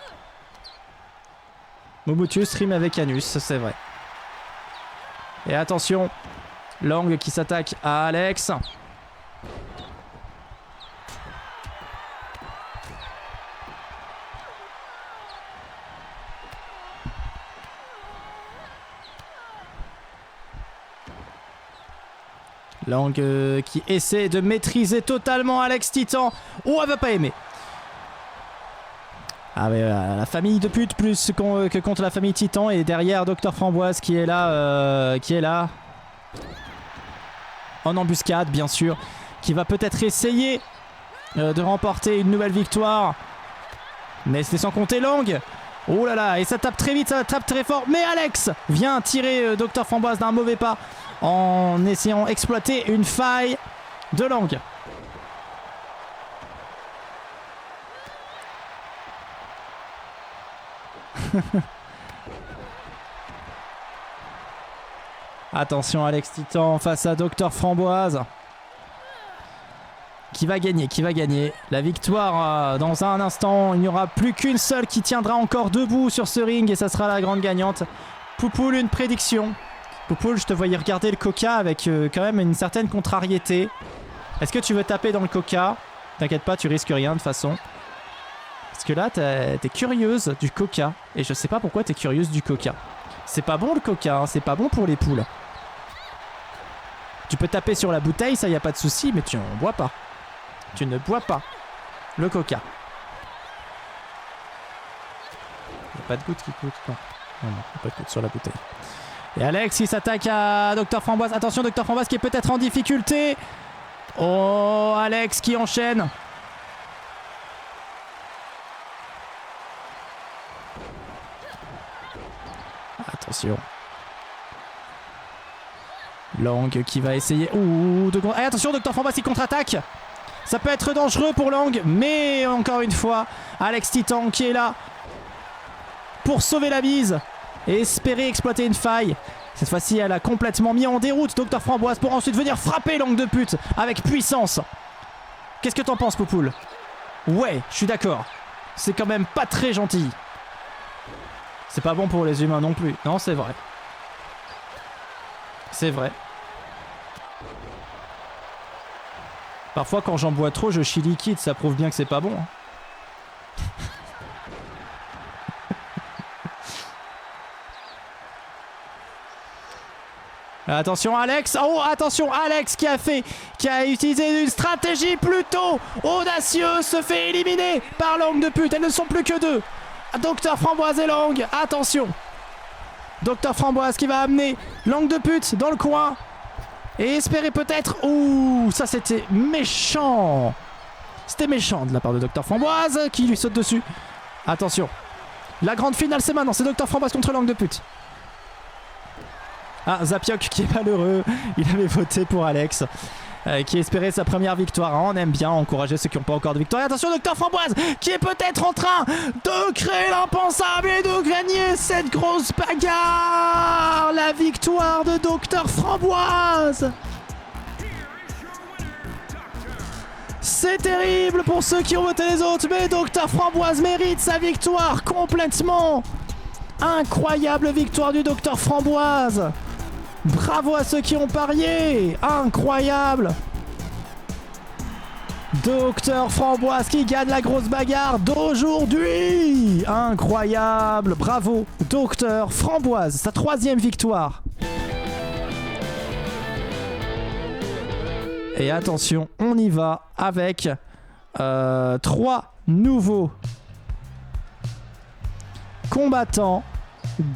Momoutius rime avec anus, c'est vrai. Et attention, Lang qui s'attaque à Alex. Lang qui essaie de maîtriser totalement Alex Titan. Oh, elle va pas aimer. Ah mais la famille de pute plus que contre la famille Titan. Et derrière Dr Framboise qui est là. En embuscade bien sûr. Qui va peut-être essayer de remporter une nouvelle victoire. Mais c'est sans compter Lang. Oh là là, et ça tape très vite, ça tape très fort. Mais Alex vient tirer Dr Framboise d'un mauvais pas. En essayant d'exploiter une faille de Lang. Attention Alex Titan face à Dr Framboise. Qui va gagner la victoire dans un instant. Il n'y aura plus qu'une seule qui tiendra encore debout sur ce ring et ça sera la grande gagnante. Poupoule, une prédiction? Poupoule, je te voyais regarder le coca avec quand même une certaine contrariété. Est-ce que tu veux taper dans le coca? T'inquiète pas, tu risques rien de toute façon. Parce que là, t'es curieuse du coca. Et je sais pas pourquoi t'es curieuse du coca. C'est pas bon le coca, hein, c'est pas bon pour les poules. Tu peux taper sur la bouteille, ça y a pas de souci, mais tu en bois pas. Tu ne bois pas le coca. Y a pas de goutte qui coûte, quoi. Non, y a pas de goutte sur la bouteille. Et Alex il s'attaque à Dr Framboise. Attention, Dr Framboise qui est peut-être en difficulté. Oh, Alex qui enchaîne. Attention. Lang qui va essayer. Ouh, et attention, Dr Framboise qui contre-attaque. Ça peut être dangereux pour Lang, mais encore une fois, Alex Titan qui est là pour sauver la mise. Et espérer exploiter une faille. Cette fois-ci, elle a complètement mis en déroute Dr Framboise pour ensuite venir frapper Lang de pute avec puissance. Qu'est-ce que t'en penses, Poupoule? Ouais, je suis d'accord. C'est quand même pas très gentil. C'est pas bon pour les humains non plus. Non, c'est vrai. C'est vrai. Parfois, quand j'en bois trop, je chie liquide. Ça prouve bien que c'est pas bon. Hein. Attention Alex, oh attention Alex qui a utilisé une stratégie plutôt audacieuse, se fait éliminer par Lang de pute, elles ne sont plus que deux. Dr Framboise et Lang, attention. Dr Framboise qui va amener Lang de pute dans le coin et espérer peut-être, ouh ça c'était méchant. C'était méchant de la part de Dr Framboise qui lui saute dessus. Attention, la grande finale c'est maintenant, c'est Dr Framboise contre Lang de pute. Ah, Zapiok qui est malheureux, il avait voté pour Alex, qui espérait sa première victoire. On aime bien encourager ceux qui n'ont pas encore de victoire. Et attention, Dr Framboise qui est peut-être en train de créer l'impensable et de gagner cette grosse bagarre. La victoire de Dr Framboise. C'est terrible pour ceux qui ont voté les autres, mais Dr Framboise mérite sa victoire complètement. Incroyable victoire du Dr Framboise. Bravo à ceux qui ont parié. Incroyable. Dr Framboise qui gagne la grosse bagarre d'aujourd'hui. Incroyable. Bravo Dr Framboise. Sa 3e victoire. Et attention, on y va avec 3 nouveaux combattants.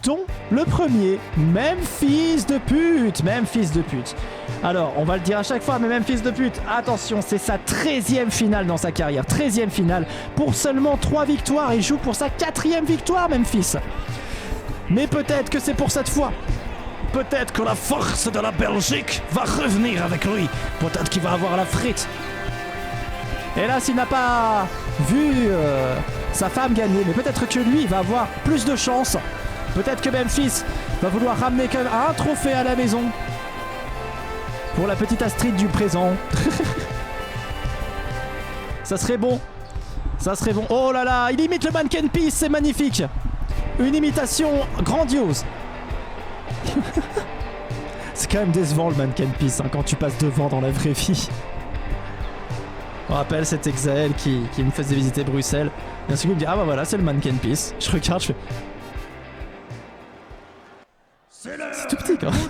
dont le premier, Memphis de pute. Memphis de pute. Alors, on va le dire à chaque fois, mais Memphis de pute, attention, c'est sa 13e finale dans sa carrière. 13e finale. Pour seulement 3 victoires, il joue pour sa 4e victoire, Memphis. Mais peut-être que c'est pour cette fois. Peut-être que la force de la Belgique va revenir avec lui. Peut-être qu'il va avoir la frite. Et là, s'il n'a pas vu sa femme gagner, mais peut-être que lui va avoir plus de chance. Peut-être que Memphis va vouloir ramener quand même un trophée à la maison. Pour la petite Astrid du présent. Ça serait bon. Ça serait bon. Oh là là, il imite le Mannequin Peace, c'est magnifique. Une imitation grandiose. C'est quand même décevant le Mannequin Peace hein, quand tu passes devant dans la vraie vie. On rappelle, c'est Exael qui me faisait visiter Bruxelles. Et d'un seul coup, il me dit ah bah voilà, c'est le Mannequin Peace. Je regarde, je fais. C'est tout petit quand même.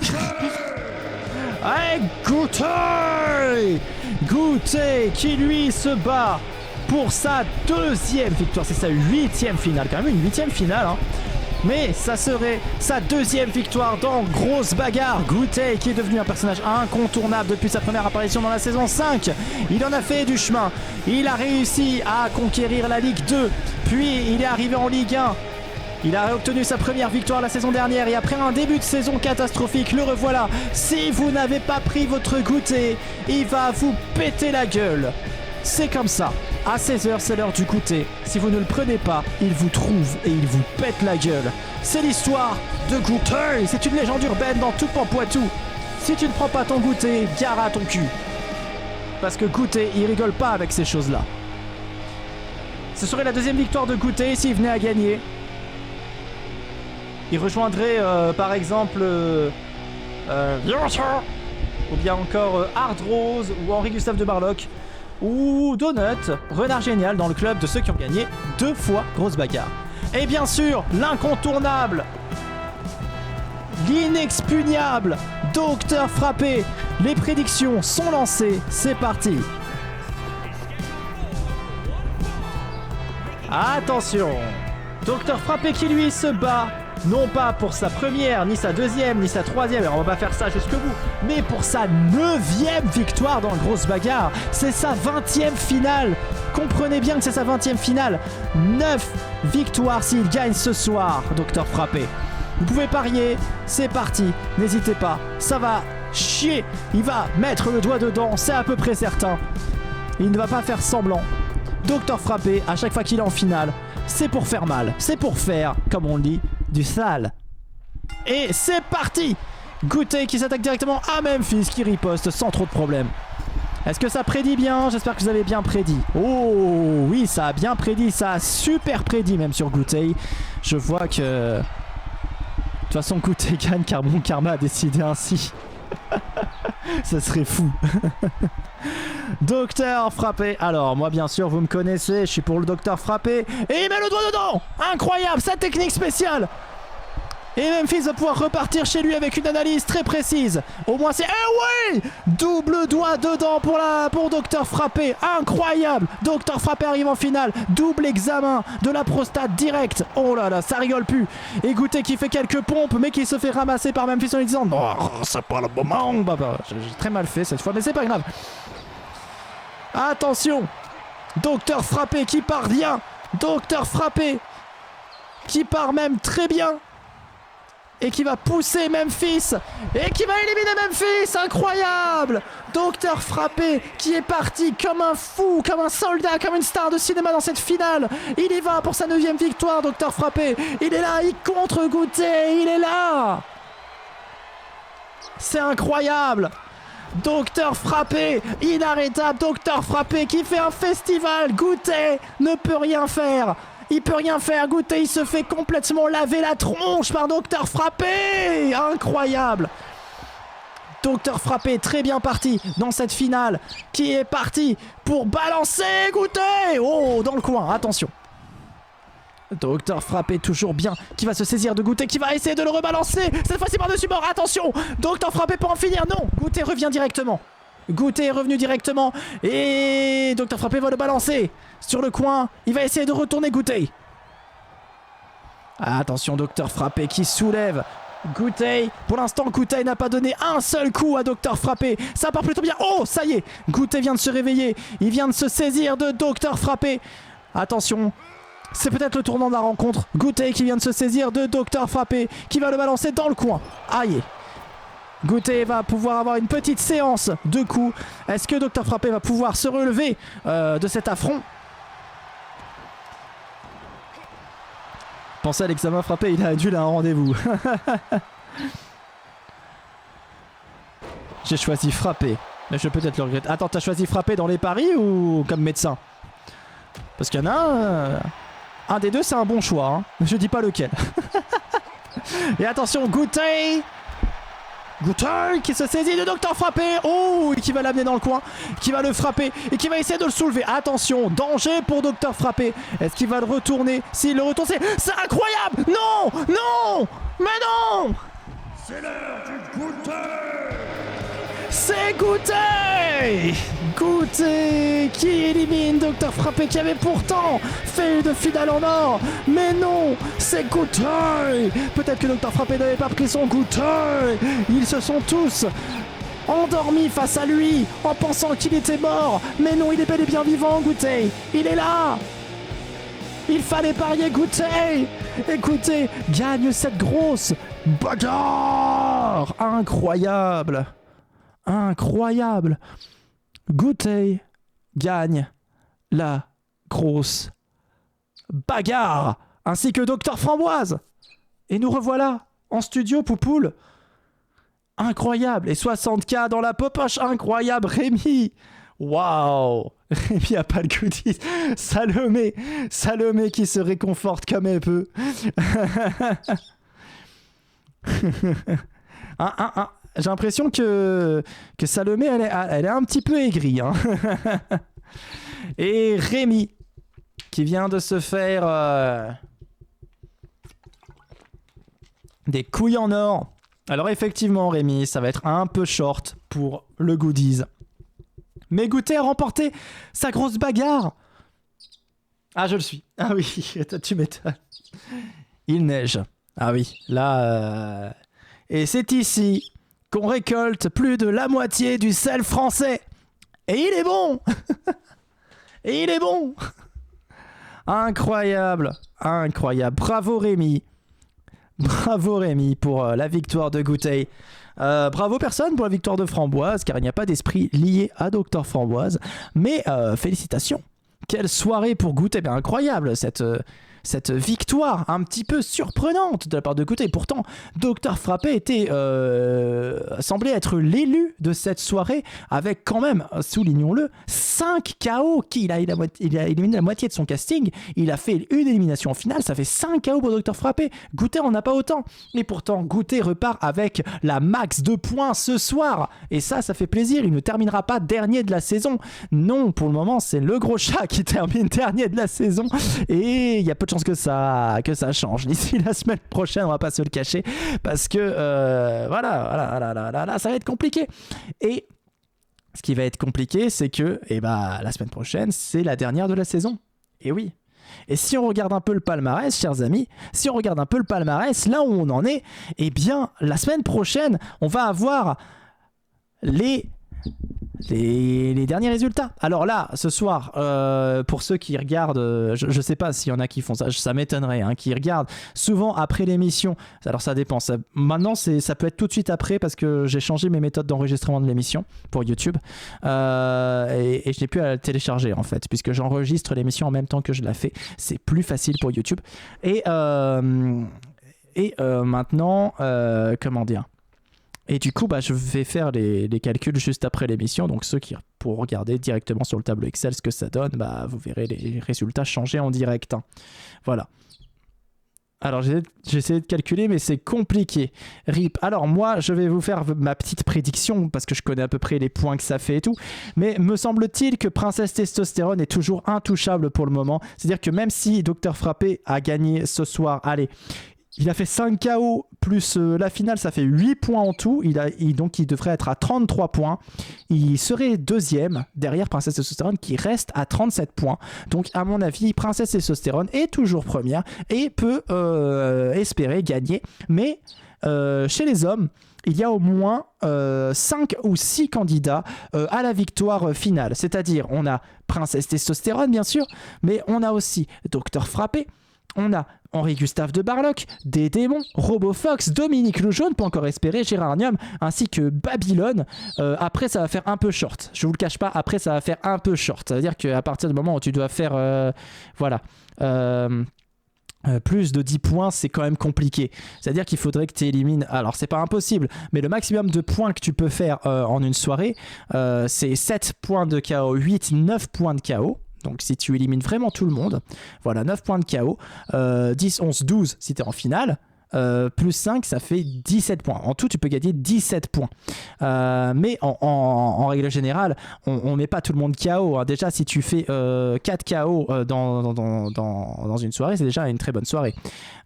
Hey, Goutet! Goutet qui lui se bat pour sa 2e victoire. C'est sa 8e finale, quand même une 8e finale. Hein. Mais ça serait sa 2e victoire dans Grosse Bagarre. Goutet qui est devenu un personnage incontournable depuis sa première apparition dans la saison 5. Il en a fait du chemin. Il a réussi à conquérir la Ligue 2. Puis il est arrivé en Ligue 1. Il a obtenu sa première victoire la saison dernière et après un début de saison catastrophique, le revoilà. Si vous n'avez pas pris votre goûter, il va vous péter la gueule. C'est comme ça. À 16h, c'est l'heure du goûter. Si vous ne le prenez pas, il vous trouve et il vous pète la gueule. C'est l'histoire de Goutet. C'est une légende urbaine dans tout Poitou. Si tu ne prends pas ton goûter, gare à ton cul. Parce que Goutet, il rigole pas avec ces choses-là. Ce serait la 2e victoire de Goutet s'il venait à gagner. Il rejoindrait par exemple ou bien encore Hard Rose ou Henri Gustave de Barlock ou Donut, Renard Génial dans le club de ceux qui ont gagné 2 fois Grosse Bagarre. Et bien sûr, l'incontournable, l'inexpugnable Docteur Frappé. Les prédictions sont lancées, c'est parti. Attention, Docteur Frappé qui lui se bat. Non pas pour sa première, ni sa 2e, ni sa 3e, alors on va pas faire ça jusqu'au bout, mais pour sa 9e victoire dans Grosse Bagarre. C'est sa 20e finale. Comprenez bien que c'est sa 20e finale. 9 victoires s'il gagne ce soir, Docteur Frappé. Vous pouvez parier, c'est parti, n'hésitez pas, ça va chier. Il va mettre le doigt dedans, c'est à peu près certain. Il ne va pas faire semblant. Docteur Frappé, à chaque fois qu'il est en finale, c'est pour faire mal, c'est pour faire, comme on le dit, du sale. Et c'est parti. Goutet qui s'attaque directement à Memphis qui riposte sans trop de problème. Est-ce que ça prédit bien? J'espère que vous avez bien prédit. Oh oui, ça a bien prédit, ça a super prédit même sur Goutet. Je vois que... De toute façon Goutet gagne car mon karma a décidé ainsi. Ça serait fou. Docteur Frappé. Alors moi bien sûr vous me connaissez, je suis pour le Docteur Frappé. Et il met le doigt dedans. Incroyable, sa technique spéciale. Et Memphis va pouvoir repartir chez lui avec une analyse très précise. Au moins c'est... Eh oui, double doigt dedans pour Docteur Frappé. Incroyable. Docteur Frappé arrive en finale. Double examen de la prostate direct. Oh là là, ça rigole plus. Et Goutet qui fait quelques pompes mais qui se fait ramasser par Memphis en lui disant non, c'est pas le moment. Bah, j'ai très mal fait cette fois mais c'est pas grave. Attention. Docteur Frappé qui part bien. Docteur Frappé qui part même très bien. Et qui va pousser Memphis. Et qui va éliminer Memphis. Incroyable. Docteur Frappé qui est parti comme un fou, comme un soldat, comme une star de cinéma dans cette finale. Il y va pour sa 9e victoire, Docteur Frappé. Il est là, il contre Goutet. Il est là. C'est incroyable. Docteur Frappé, inarrêtable. Docteur Frappé qui fait un festival. Goutet ne peut rien faire. Il peut rien faire, Goutet, il se fait complètement laver la tronche par Docteur Frappé. Incroyable. Docteur Frappé, très bien parti dans cette finale, qui est parti pour balancer Goutet. Oh, dans le coin, attention. Docteur Frappé, toujours bien, qui va se saisir de Goutet, qui va essayer de le rebalancer. Cette fois-ci par-dessus bord, attention. Docteur Frappé pour en finir, non. Goutet revient directement. Goutet est revenu directement et Docteur Frappé va le balancer sur le coin. Il va essayer de retourner Goutet. Ah, attention, Docteur Frappé qui soulève Gouttei. Pour l'instant, Gouttei n'a pas donné un seul coup à Docteur Frappé. Ça part plutôt bien. Oh, ça y est, Gouttei vient de se réveiller. Il vient de se saisir de Docteur Frappé. Attention, c'est peut-être le tournant de la rencontre. Gouttei qui vient de se saisir de Docteur Frappé, qui va le balancer dans le coin. Aïe. Gouttei va pouvoir avoir une petite séance de coups. Est-ce que Docteur Frappé va pouvoir se relever de cet affront? Pensez à l'examen Frappé, il a dû un rendez-vous. J'ai choisi Frappé. Mais je vais peut-être le regretter. Attends, t'as choisi Frappé dans les paris ou comme médecin? Parce qu'il y en a un des deux, c'est un bon choix. Hein. Je dis pas lequel. Et attention, Gouttei qui se saisit de Docteur Frappé. Oh, et qui va l'amener dans le coin, qui va le frapper et qui va essayer de le soulever. Attention, danger pour Docteur Frappé. Est-ce qu'il va le retourner? S'il le retourne, c'est incroyable. Non, non, mais non. C'est l'heure du goûter. C'est Gouttei qui élimine Docteur Frappé, qui avait pourtant fait une finale en or. Mais non, c'est Gouttei. Peut-être que Docteur Frappé n'avait pas pris son Gouttei. Ils se sont tous endormis face à lui en pensant qu'il était mort. Mais non, il est bel et bien vivant, Gouttei. Il est là. Il fallait parier Gouttei. Et Gouttei gagne cette grosse bagarre. Incroyable. Incroyable. Gouttei gagne la grosse bagarre, ainsi que Docteur Framboise. Et nous revoilà en studio, Poupoule. Incroyable. Et 60K dans la popoche. Incroyable, Rémi. Waouh. Rémi a pas le goodies. Salomé qui se réconforte comme elle peut. J'ai l'impression que Salomé, elle est un petit peu aigrie. Hein. Et Rémi, qui vient de se faire des couilles en or. Alors effectivement, Rémi, ça va être un peu short pour le goodies. Mais Gouttei a remporté sa grosse bagarre. Ah, je le suis. Ah oui, tu m'étonnes. Il neige. Ah oui, là... Et c'est ici qu'on récolte plus de la moitié du sel français. Et il est bon. Et il est bon. Incroyable. Incroyable. Bravo Rémi. Bravo Rémi pour la victoire de Gouttei. Bravo personne pour la victoire de Framboise, car il n'y a pas d'esprit lié à Docteur Framboise. Mais félicitations. Quelle soirée pour Gouttei. Bien incroyable cette victoire un petit peu surprenante de la part de Gouttei. Pourtant, Docteur Frappé semblait être l'élu de cette soirée, avec quand même, soulignons-le, 5 KO. Il a éliminé la moitié de son casting. Il a fait une élimination en finale. Ça fait 5 KO pour Docteur Frappé. Gouttei en a pas autant. Et pourtant, Gouttei repart avec la max de points ce soir. Et ça fait plaisir. Il ne terminera pas dernier de la saison. Non, pour le moment, c'est le gros chat qui termine dernier de la saison. Et il y a peu de chances que ça change d'ici la semaine prochaine, on va pas se le cacher, parce que voilà, ça va être compliqué. Et ce qui va être compliqué, c'est que la semaine prochaine, c'est la dernière de la saison. Et oui. Et si on regarde un peu le palmarès, chers amis, là où on en est, eh bien, la semaine prochaine, on va avoir les derniers résultats. Alors là, ce soir, pour ceux qui regardent, je sais pas s'il y en a qui font ça m'étonnerait, hein, qui regardent souvent après l'émission. Alors ça dépend. Maintenant, ça peut être tout de suite après, parce que j'ai changé mes méthodes d'enregistrement de l'émission pour YouTube. Et je n'ai plus à la télécharger, en fait, puisque j'enregistre l'émission en même temps que je la fais. C'est plus facile pour YouTube. Et maintenant, comment dire ? Et du coup, je vais faire les calculs juste après l'émission. Donc ceux qui pourront regarder directement sur le tableau Excel ce que ça donne, vous verrez les résultats changer en direct. Hein. Voilà. Alors j'ai essayé de calculer, mais c'est compliqué. RIP. Alors moi, je vais vous faire ma petite prédiction, parce que je connais à peu près les points que ça fait et tout. Mais me semble-t-il que Princesse Testostérone est toujours intouchable pour le moment. C'est-à-dire que même si Docteur Frappé a gagné ce soir, allez... Il a fait 5 KO plus la finale, ça fait 8 points en tout. Donc il devrait être à 33 points. Il serait deuxième derrière Princesse Testostérone qui reste à 37 points. Donc à mon avis, Princesse Testostérone est toujours première et peut espérer gagner. Mais chez les hommes, il y a au moins 5 ou 6 candidats à la victoire finale. C'est-à-dire, on a Princesse Testostérone, bien sûr, mais on a aussi Docteur Frappé, on a Henri-Gustave de Barlock, Des Démons, Robofox, Dominique le Jaune, pas encore espéré, Gérarnium, ainsi que Babylone. Après, ça va faire un peu short. Je vous le cache pas, après, ça va faire un peu short. C'est-à-dire qu'à partir du moment où tu dois faire... plus de 10 points, c'est quand même compliqué. C'est-à-dire qu'il faudrait que tu élimines... Alors, c'est pas impossible, mais le maximum de points que tu peux faire en une soirée, c'est 7 points de KO, 8, 9 points de KO. Donc, si tu élimines vraiment tout le monde, voilà, 9 points de KO, 10, 11, 12 si tu es en finale. Plus 5, ça fait 17 points. En tout, tu peux gagner 17 points. Mais en règle générale, on ne met pas tout le monde KO. Hein. Déjà, si tu fais 4 KO dans une soirée, c'est déjà une très bonne soirée.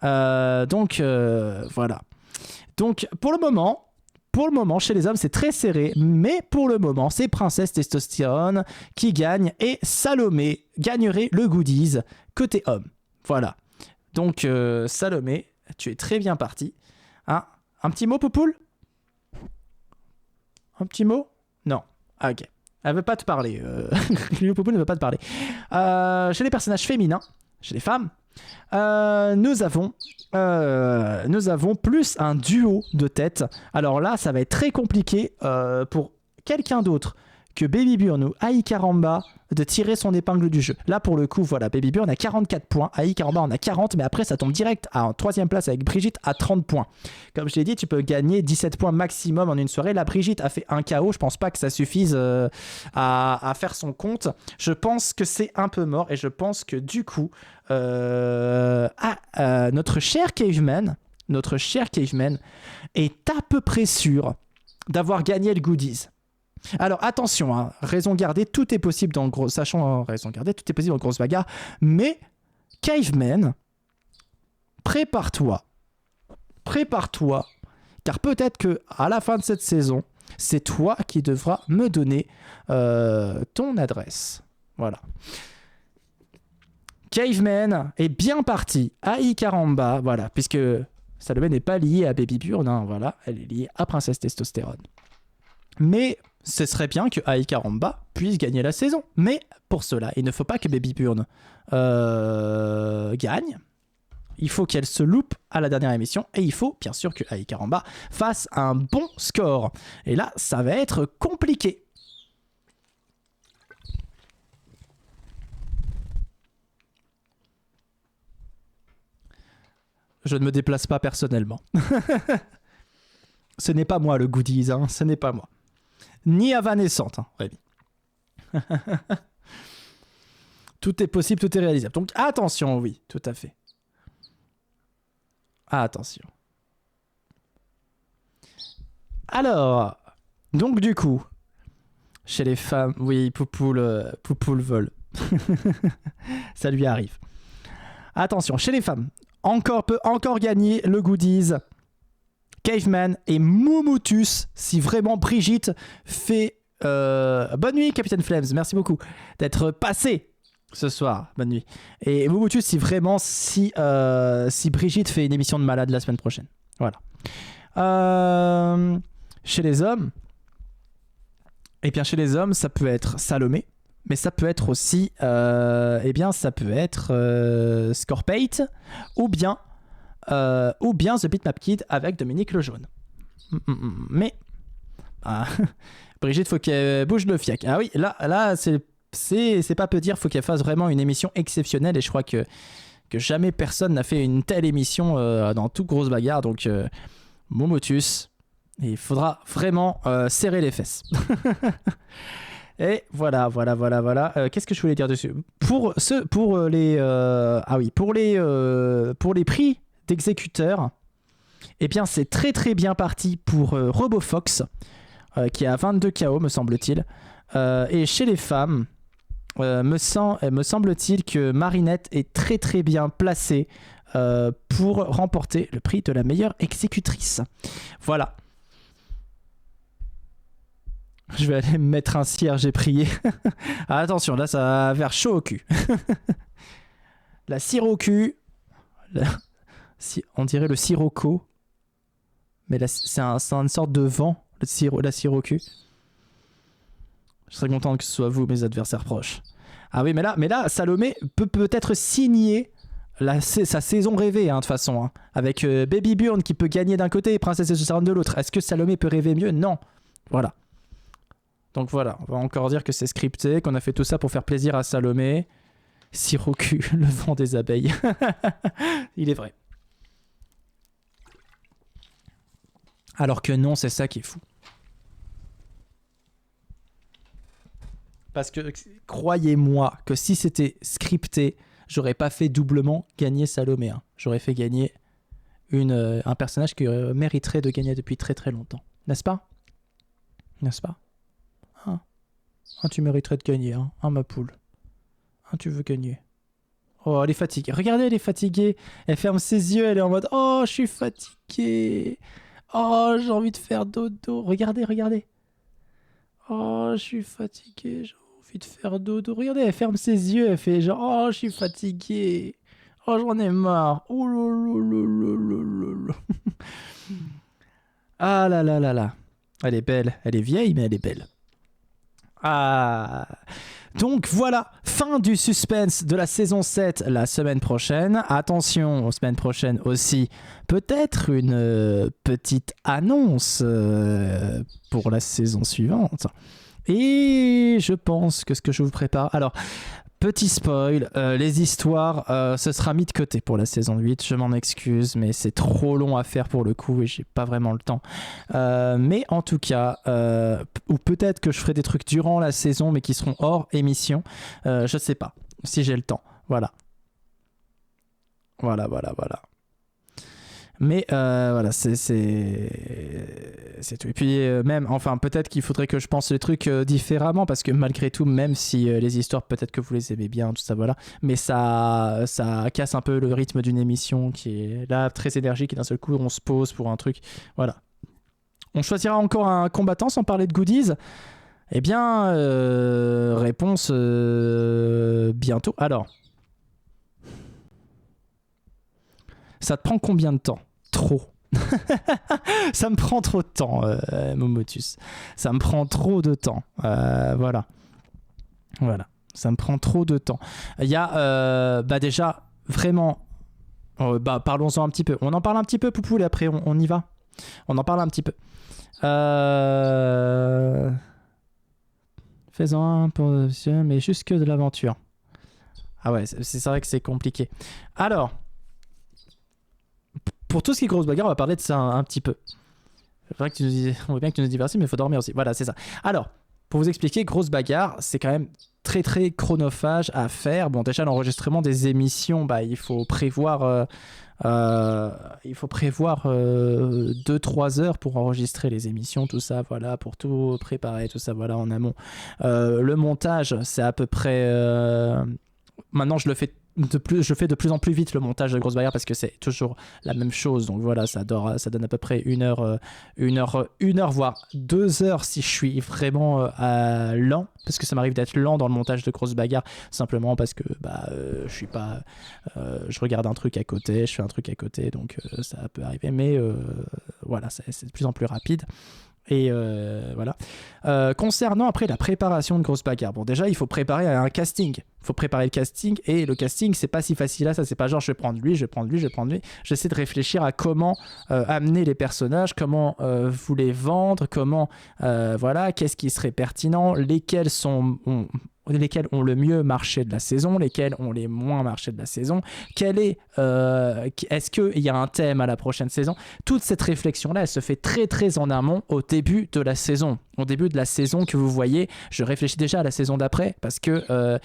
Donc, voilà. Donc, pour le moment, chez les hommes, c'est très serré. Mais pour le moment, c'est Princesse Testostérone qui gagne. Et Salomé gagnerait le goodies côté homme. Voilà. Donc, Salomé... Tu es très bien parti. Hein? Un petit mot, Poupoule? Un petit mot? Non. Ah, ok. Elle veut pas te parler. Poupoule ne veut pas te parler. Chez les personnages féminins, chez les femmes, nous avons plus un duo de tête. Alors là, ça va être très compliqué pour quelqu'un d'autre que Baby Burn ou Ai Caramba de tirer son épingle du jeu. Là, pour le coup, voilà, Baby Burn a 44 points, Ai Caramba en a 40, mais après, ça tombe direct en 3e place avec Brigitte à 30 points. Comme je l'ai dit, tu peux gagner 17 points maximum en une soirée. Là, Brigitte a fait un KO. Je pense pas que ça suffise à faire son compte. Je pense que c'est un peu mort et je pense que du coup, notre cher Caveman est à peu près sûr d'avoir gagné le goodies. Alors attention, hein, raison gardée, tout est possible dans gros, sachant raison gardée, tout est possible dans grosse bagarre. Mais Caveman, prépare-toi, car peut-être que à la fin de cette saison, c'est toi qui devras me donner ton adresse. Voilà. Caveman est bien parti à Icaramba, voilà, puisque Salomé n'est pas liée à Baby Burn, hein, voilà, elle est liée à Princesse Testostérone. Mais ce serait bien que Ai Caramba puisse gagner la saison. Mais pour cela, il ne faut pas que Baby Burn gagne. Il faut qu'elle se loupe à la dernière émission. Et il faut bien sûr que Ai Caramba fasse un bon score. Et là, ça va être compliqué. Je ne me déplace pas personnellement. Ce n'est pas moi le goodies, hein, ce n'est pas moi. Ni Avanescente, hein, Rémi. Tout est possible, tout est réalisable. Donc attention, oui, tout à fait. Attention. Alors, donc du coup, chez les femmes, oui, Poupoule vole. Ça lui arrive. Attention, chez les femmes, peut encore gagner le goodies. Caveman et Moumutus, si vraiment Brigitte fait... Bonne nuit, Capitaine Flames, merci beaucoup d'être passé ce soir, bonne nuit. Et Moumutus, si vraiment, si Brigitte fait une émission de malade la semaine prochaine. Voilà. Chez les hommes, eh bien chez les hommes, ça peut être Salomé, mais ça peut être aussi, ça peut être Scorpate, ou bien The Bitmap Kid avec Dominique le Jaune. Mais Brigitte, faut qu'elle bouge le fiac. Ah oui, là c'est pas peu dire, faut qu'elle fasse vraiment une émission exceptionnelle et je crois que jamais personne n'a fait une telle émission dans toute grosse bagarre. Donc Momotus, il faudra vraiment serrer les fesses. Et voilà. Qu'est-ce que je voulais dire dessus ? Pour les prix d'exécuteurs, eh bien c'est très très bien parti pour Robofox, qui est à 22 KO, me semble-t-il. Et chez les femmes, me semble-t-il que Marinette est très très bien placée pour remporter le prix de la meilleure exécutrice. Voilà. Je vais aller me mettre un cierge, j'ai prié. Ah, attention, là, ça va faire chaud au cul. La cire au cul. On dirait le sirocco. Mais là, c'est une sorte de vent, la cire au cul. Je serais content que ce soit vous, mes adversaires proches. Ah oui, mais là Salomé peut peut-être signer sa saison rêvée, hein, de toute façon. Hein, avec Baby Burn qui peut gagner d'un côté et Princesse Susan de l'autre. Est-ce que Salomé peut rêver mieux? Non. Voilà. Donc voilà, on va encore dire que c'est scripté, qu'on a fait tout ça pour faire plaisir à Salomé. Siroku, le vent des abeilles. Il est vrai. Alors que non, c'est ça qui est fou. Parce que croyez-moi que si c'était scripté, j'aurais pas fait doublement gagner Salomé. Hein. J'aurais fait gagner un personnage qui mériterait de gagner depuis très très longtemps. N'est-ce pas? N'est-ce pas? Tu mériterais de gagner, hein, ma poule. Tu veux gagner. Oh, elle est fatiguée. Regardez, elle est fatiguée. Elle ferme ses yeux, elle est en mode « Oh, je suis fatiguée. Oh, j'ai envie de faire dodo. » Regardez, regardez. Oh, je suis fatiguée, j'ai envie de faire dodo. Regardez, elle ferme ses yeux, elle fait genre « Oh, je suis fatiguée. Oh, j'en ai marre. Oh là. Ah là là là là. » Elle est belle. Elle est vieille, mais elle est belle. Ah. Donc voilà, fin du suspense de la saison 7 la semaine prochaine. Attention, aux semaines prochaines aussi, peut-être une petite annonce pour la saison suivante. Et je pense que ce que je vous prépare... Alors, petit spoil, les histoires, ce sera mis de côté pour la saison 8. Je m'en excuse, mais c'est trop long à faire pour le coup et j'ai pas vraiment le temps. Mais en tout cas, ou peut-être que je ferai des trucs durant la saison, mais qui seront hors émission. Je sais pas si j'ai le temps. Voilà. Mais voilà, c'est tout. Et puis même, enfin, peut-être qu'il faudrait que je pense les trucs différemment, parce que malgré tout, même si les histoires, peut-être que vous les aimez bien, tout ça, voilà, mais ça casse un peu le rythme d'une émission qui est là, très énergique, et d'un seul coup, on se pose pour un truc. Voilà. On choisira encore un combattant sans parler de goodies. Eh bien, réponse bientôt. Alors, ça te prend combien de temps? Trop. Ça me prend trop de temps, Momotus. Ça me prend trop de temps. Voilà. Ça me prend trop de temps. Il y a déjà vraiment... parlons-en un petit peu. On en parle un petit peu, Poupoule, et après on y va. On en parle un petit peu. Fais-en un pour... mais juste que de l'aventure. Ah ouais, c'est vrai que c'est compliqué. Alors... Pour tout ce qui est grosse bagarre, on va parler de ça un petit peu. On veut bien que tu nous diversifies, mais il faut dormir aussi. Voilà, c'est ça. Alors, pour vous expliquer, grosse bagarre, c'est quand même très très chronophage à faire. Bon, déjà, l'enregistrement des émissions, il faut prévoir 2-3 heures pour enregistrer les émissions, tout ça, voilà, pour tout préparer, tout ça, voilà, en amont. Le montage, c'est à peu près... Maintenant, je fais de plus en plus vite le montage de Grosse Bagarre parce que c'est toujours la même chose. Donc voilà, ça donne à peu près 1 heure, voire 2 heures si je suis vraiment lent. Parce que ça m'arrive d'être lent dans le montage de Grosse Bagarre simplement parce que je suis pas... je regarde un truc à côté, je fais un truc à côté, donc ça peut arriver. Mais voilà, c'est de plus en plus rapide. Et voilà. Concernant après la préparation de Grosse Bagarre, bon, déjà il faut préparer un casting. Il faut préparer le casting, et le casting c'est pas si facile là, ça c'est pas genre je vais prendre lui. J'essaie de réfléchir à comment amener les personnages, comment vous les vendre, comment voilà, qu'est-ce qui serait pertinent, lesquels ont le mieux marché de la saison, lesquels ont les moins marché de la saison, est-ce qu'il y a un thème à la prochaine saison. Toute cette réflexion-là, elle se fait très très en amont au début de la saison. Au début de la saison que vous voyez, je réfléchis déjà à la saison d'après parce que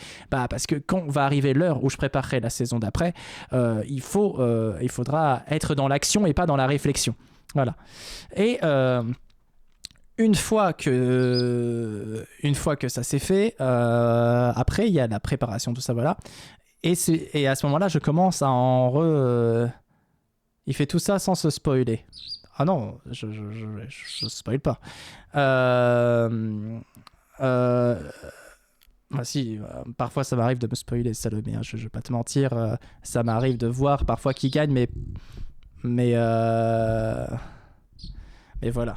quand va arriver l'heure où je préparerai la saison d'après, il faudra être dans l'action et pas dans la réflexion. Voilà. Et... Une fois que ça s'est fait, après il y a la préparation, tout ça, voilà. Et à ce moment-là, je commence à il fait tout ça sans se spoiler. Ah non, je spoil pas. Bah si, parfois ça m'arrive de me spoiler, Salomé, hein, je vais pas te mentir. Ça m'arrive de voir parfois qui gagne, mais voilà.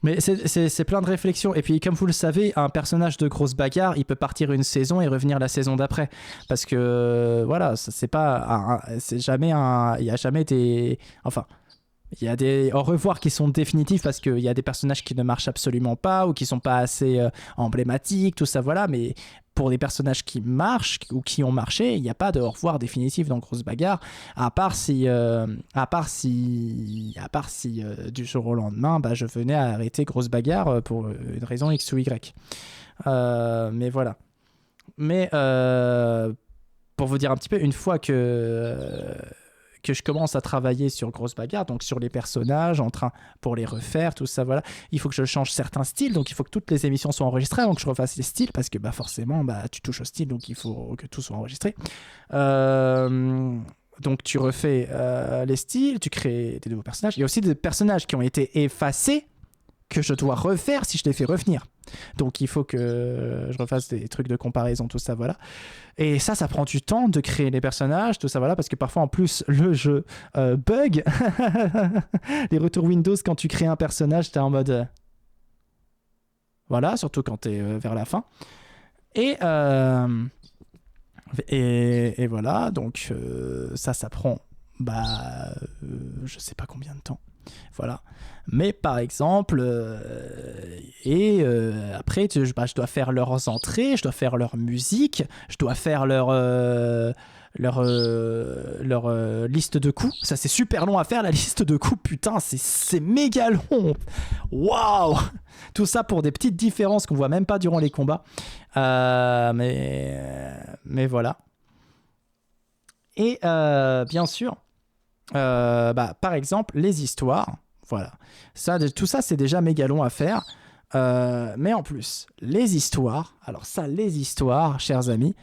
Mais c'est plein de réflexions. Et puis, comme vous le savez, un personnage de grosse bagarre, il peut partir une saison et revenir la saison d'après. Parce que, voilà, c'est pas. C'est jamais un. Il y a jamais des. Enfin. Il y a des au revoir qui sont définitifs parce qu'il y a des personnages qui ne marchent absolument pas ou qui sont pas assez emblématiques, tout ça, voilà. Mais pour des personnages qui marchent ou qui ont marché, il n'y a pas de au revoir définitif dans Grosse Bagarre, à part si du jour au lendemain, bah, je venais à arrêter Grosse Bagarre pour une raison X ou Y. Mais voilà. Mais pour vous dire un petit peu, une fois que je commence à travailler sur Grosse Bagarre, donc sur les personnages, pour les refaire, tout ça, voilà. Il faut que je change certains styles, donc il faut que toutes les émissions soient enregistrées avant que je refasse les styles, parce que bah, forcément, bah, tu touches au style, donc il faut que tout soit enregistré. Donc tu refais les styles, tu crées des nouveaux personnages. Il y a aussi des personnages qui ont été effacés, que je dois refaire si je les fais revenir. Donc il faut que je refasse des trucs de comparaison, tout ça, voilà. Et ça prend du temps de créer les personnages, tout ça, voilà, parce que parfois en plus le jeu bug. Les retours Windows, quand tu crées un personnage, t'es en mode... Voilà, surtout quand t'es vers la fin. Et voilà, donc ça prend, je sais pas combien de temps. Voilà. Mais par exemple, après, je dois faire leurs entrées, je dois faire leur musique, je dois faire leur liste de coups. Ça, c'est super long à faire, la liste de coups. Putain, c'est méga long. Waouh! Tout ça pour des petites différences qu'on voit même pas durant les combats. Mais voilà. Et bien sûr, par exemple, les histoires. Voilà. Tout ça, c'est déjà méga long à faire. Mais en plus, les histoires, chers amis,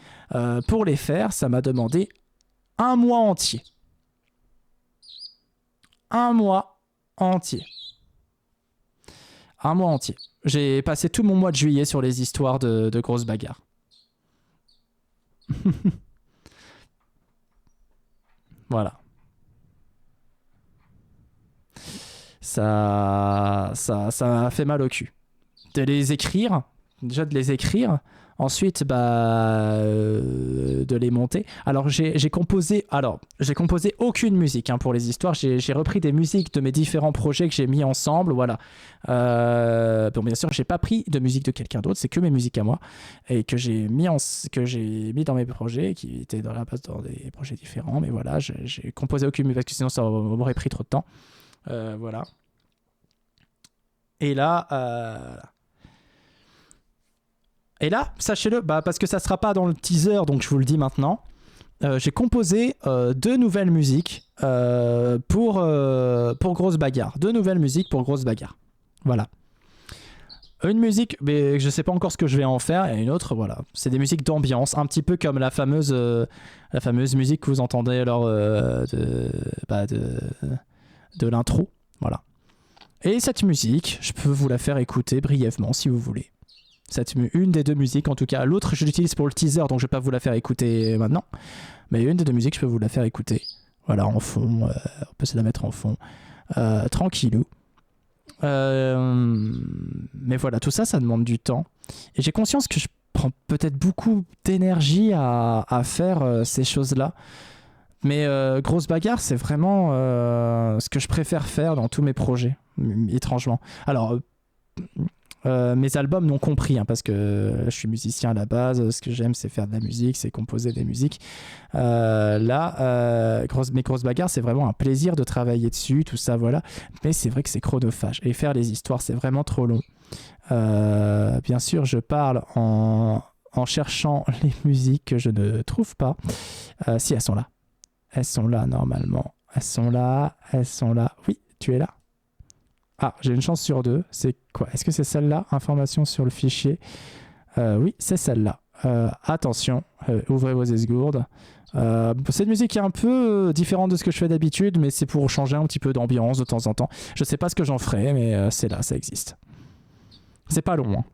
pour les faire, ça m'a demandé un mois entier. Un mois entier. J'ai passé tout mon mois de juillet sur les histoires de Grosse Bagarre. Voilà. Ça m'a fait mal au cul. De les écrire, ensuite de les monter. Alors j'ai composé aucune musique pour les histoires. J'ai repris des musiques de mes différents projets que j'ai mis ensemble, voilà. Bon, bien sûr, j'ai pas pris de musique de quelqu'un d'autre, c'est que mes musiques à moi et que j'ai mis dans mes projets qui étaient dans des projets différents. Mais voilà, j'ai composé aucune musique parce que sinon ça m'aurait pris trop de temps. Voilà. Et là, sachez-le, parce que ça sera pas dans le teaser, donc je vous le dis maintenant. J'ai composé 2 nouvelles musiques pour Grosse Bagarre. 2 nouvelles musiques pour Grosse Bagarre. Voilà. Une musique, mais je sais pas encore ce que je vais en faire, et une autre, voilà. C'est des musiques d'ambiance, un petit peu comme la fameuse musique que vous entendez lors de l'intro. Voilà. Et cette musique, je peux vous la faire écouter brièvement si vous voulez. Une des 2 musiques, en tout cas. L'autre, je l'utilise pour le teaser, donc je vais pas vous la faire écouter maintenant. Mais une des 2 musiques, je peux vous la faire écouter. Voilà, en fond. On peut se la mettre en fond. Tranquillou. Mais voilà, tout ça, ça demande du temps. Et j'ai conscience que je prends peut-être beaucoup d'énergie à faire ces choses-là. Mais Grosse Bagarre, c'est vraiment ce que je préfère faire dans tous mes projets, étrangement. Alors, mes albums n'ont compris, parce que je suis musicien à la base, ce que j'aime, c'est faire de la musique, c'est composer des musiques. Grosse Bagarre, c'est vraiment un plaisir de travailler dessus, tout ça, voilà. Mais c'est vrai que c'est chronophage. Et faire les histoires, c'est vraiment trop long. Bien sûr, je parle en cherchant les musiques que je ne trouve pas. Si, elles sont là. Elles sont là, normalement. Elles sont là. Oui, tu es là. Ah, j'ai une chance sur 2. C'est quoi? Est-ce que c'est celle-là? Information sur le fichier. Oui, c'est celle-là. Attention, ouvrez vos esgourdes. Cette musique est un peu différente de ce que je fais d'habitude, mais c'est pour changer un petit peu d'ambiance de temps en temps. Je sais pas ce que j'en ferai, mais c'est là, ça existe. C'est pas long, hein.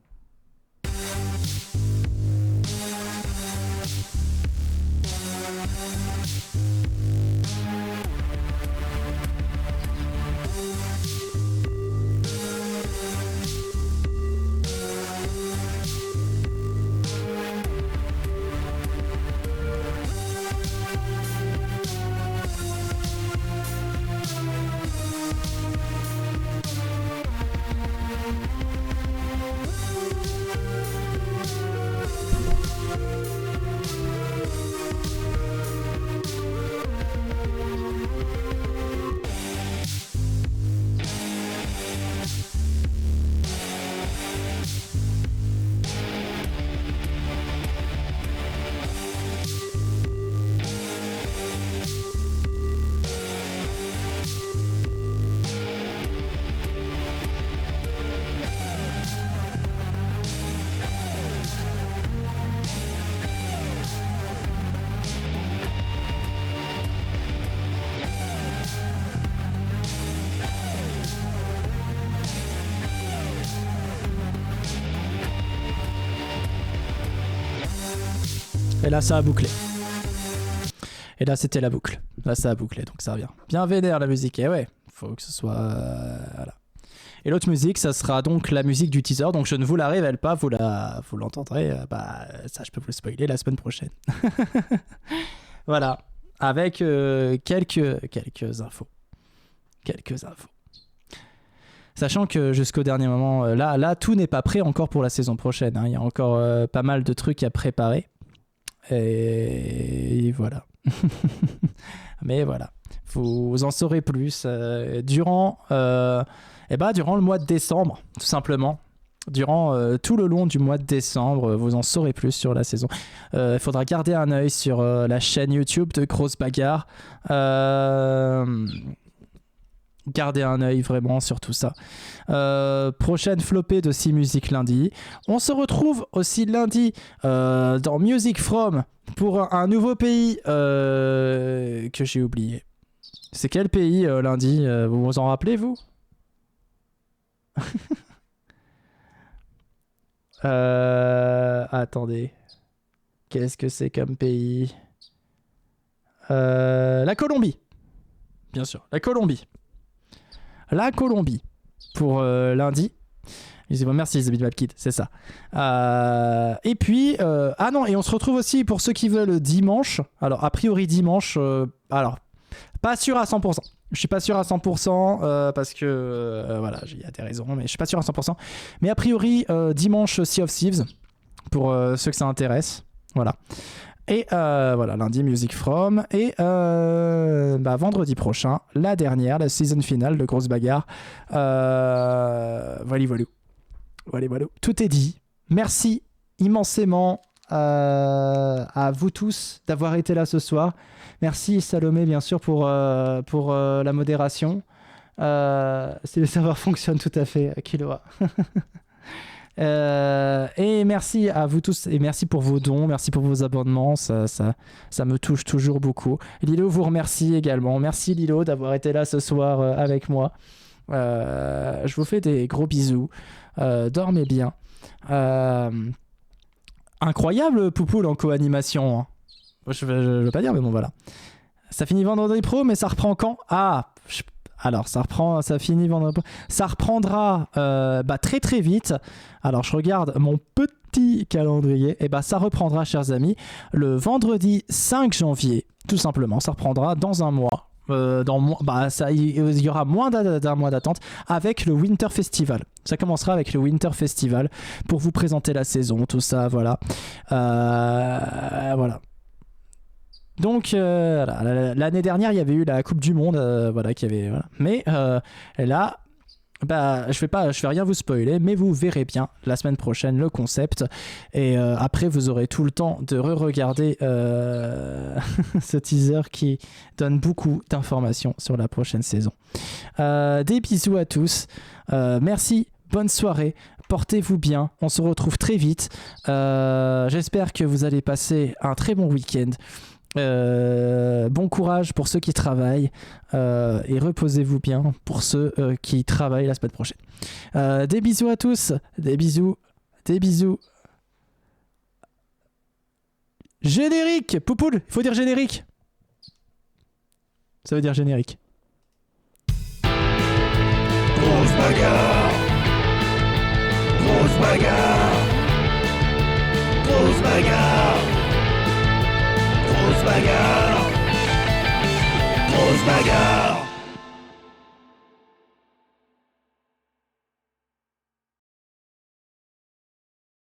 Et là, ça a bouclé. Et là, c'était la boucle. Là, ça a bouclé, donc ça revient. Bien vénère la musique. Et ouais, faut que ce soit... voilà. Et l'autre musique, ça sera donc la musique du teaser. Donc je ne vous la révèle pas, vous l'entendrez. Ça, je peux vous le spoiler la semaine prochaine. Voilà. Avec quelques infos. Quelques infos. Sachant que jusqu'au dernier moment, là, tout n'est pas prêt encore pour la saison prochaine. Hein. Il y a encore pas mal de trucs à préparer. Et voilà. Mais voilà. Vous en saurez plus durant le mois de décembre, tout simplement. Durant tout le long du mois de décembre, vous en saurez plus sur la saison. Il faudra garder un œil sur la chaîne YouTube de Grosse Bagarre. Gardez un œil vraiment sur tout ça. Prochaine flopée de 6 musiques lundi. On se retrouve aussi lundi dans Music From pour un nouveau pays que j'ai oublié. C'est quel pays lundi? Vous vous en rappelez, vous? Attendez. Qu'est-ce que c'est comme pays? La Colombie. Bien sûr, la Colombie. La Colombie pour lundi. Merci Zabit Mapkid, c'est ça. Et puis, et on se retrouve aussi pour ceux qui veulent dimanche. Alors, a priori dimanche, pas sûr à 100%. Je suis pas sûr à 100% parce que, voilà, il y a des raisons, mais je suis pas sûr à 100%. Mais a priori, dimanche, Sea of Thieves, pour ceux que ça intéresse. Voilà. Et voilà, lundi, Music From. Et vendredi prochain, la season finale de Grosse Bagarre. Voilà. Tout est dit. Merci immensément à vous tous d'avoir été là ce soir. Merci Salomé, bien sûr, pour la modération. Si le serveur fonctionne tout à fait, Kiloa. Et merci à vous tous et merci pour vos dons, merci pour vos abonnements, ça me touche toujours beaucoup. Lilo vous remercie également. Merci Lilo d'avoir été là ce soir avec moi. Je vous fais des gros bisous. Dormez bien. Incroyable Poupoule en co-animation. Hein. Je veux pas dire, mais bon voilà. Ça finit vendredi pro, mais ça reprend quand? Alors, ça finit vendredi. Ça reprendra très très vite. Alors, je regarde mon petit calendrier. Et ça reprendra, chers amis, le vendredi 5 janvier. Tout simplement, ça reprendra dans un mois. Il y aura moins d'un mois d'attente avec le Winter Festival. Ça commencera avec le Winter Festival pour vous présenter la saison, tout ça, voilà. Voilà. Donc l'année dernière il y avait eu la Coupe du Monde, Mais là Bah, je vais rien vous spoiler, mais vous verrez bien la semaine prochaine le concept. Et après, vous aurez tout le temps de re-regarder ce teaser qui donne beaucoup d'informations sur la prochaine saison. Des bisous à tous. Merci, bonne soirée. Portez-vous bien. On se retrouve très vite. J'espère que vous allez passer un très bon week-end. Bon courage pour ceux qui travaillent et reposez-vous bien pour ceux qui travaillent la semaine prochaine. Des bisous à tous, des bisous. Générique, Poupoule, il faut dire générique. Ça veut dire générique. Grosse bagarre. Grosse bagarre. Grosse bagarre. Grosse bagarre. Grosse bagarre.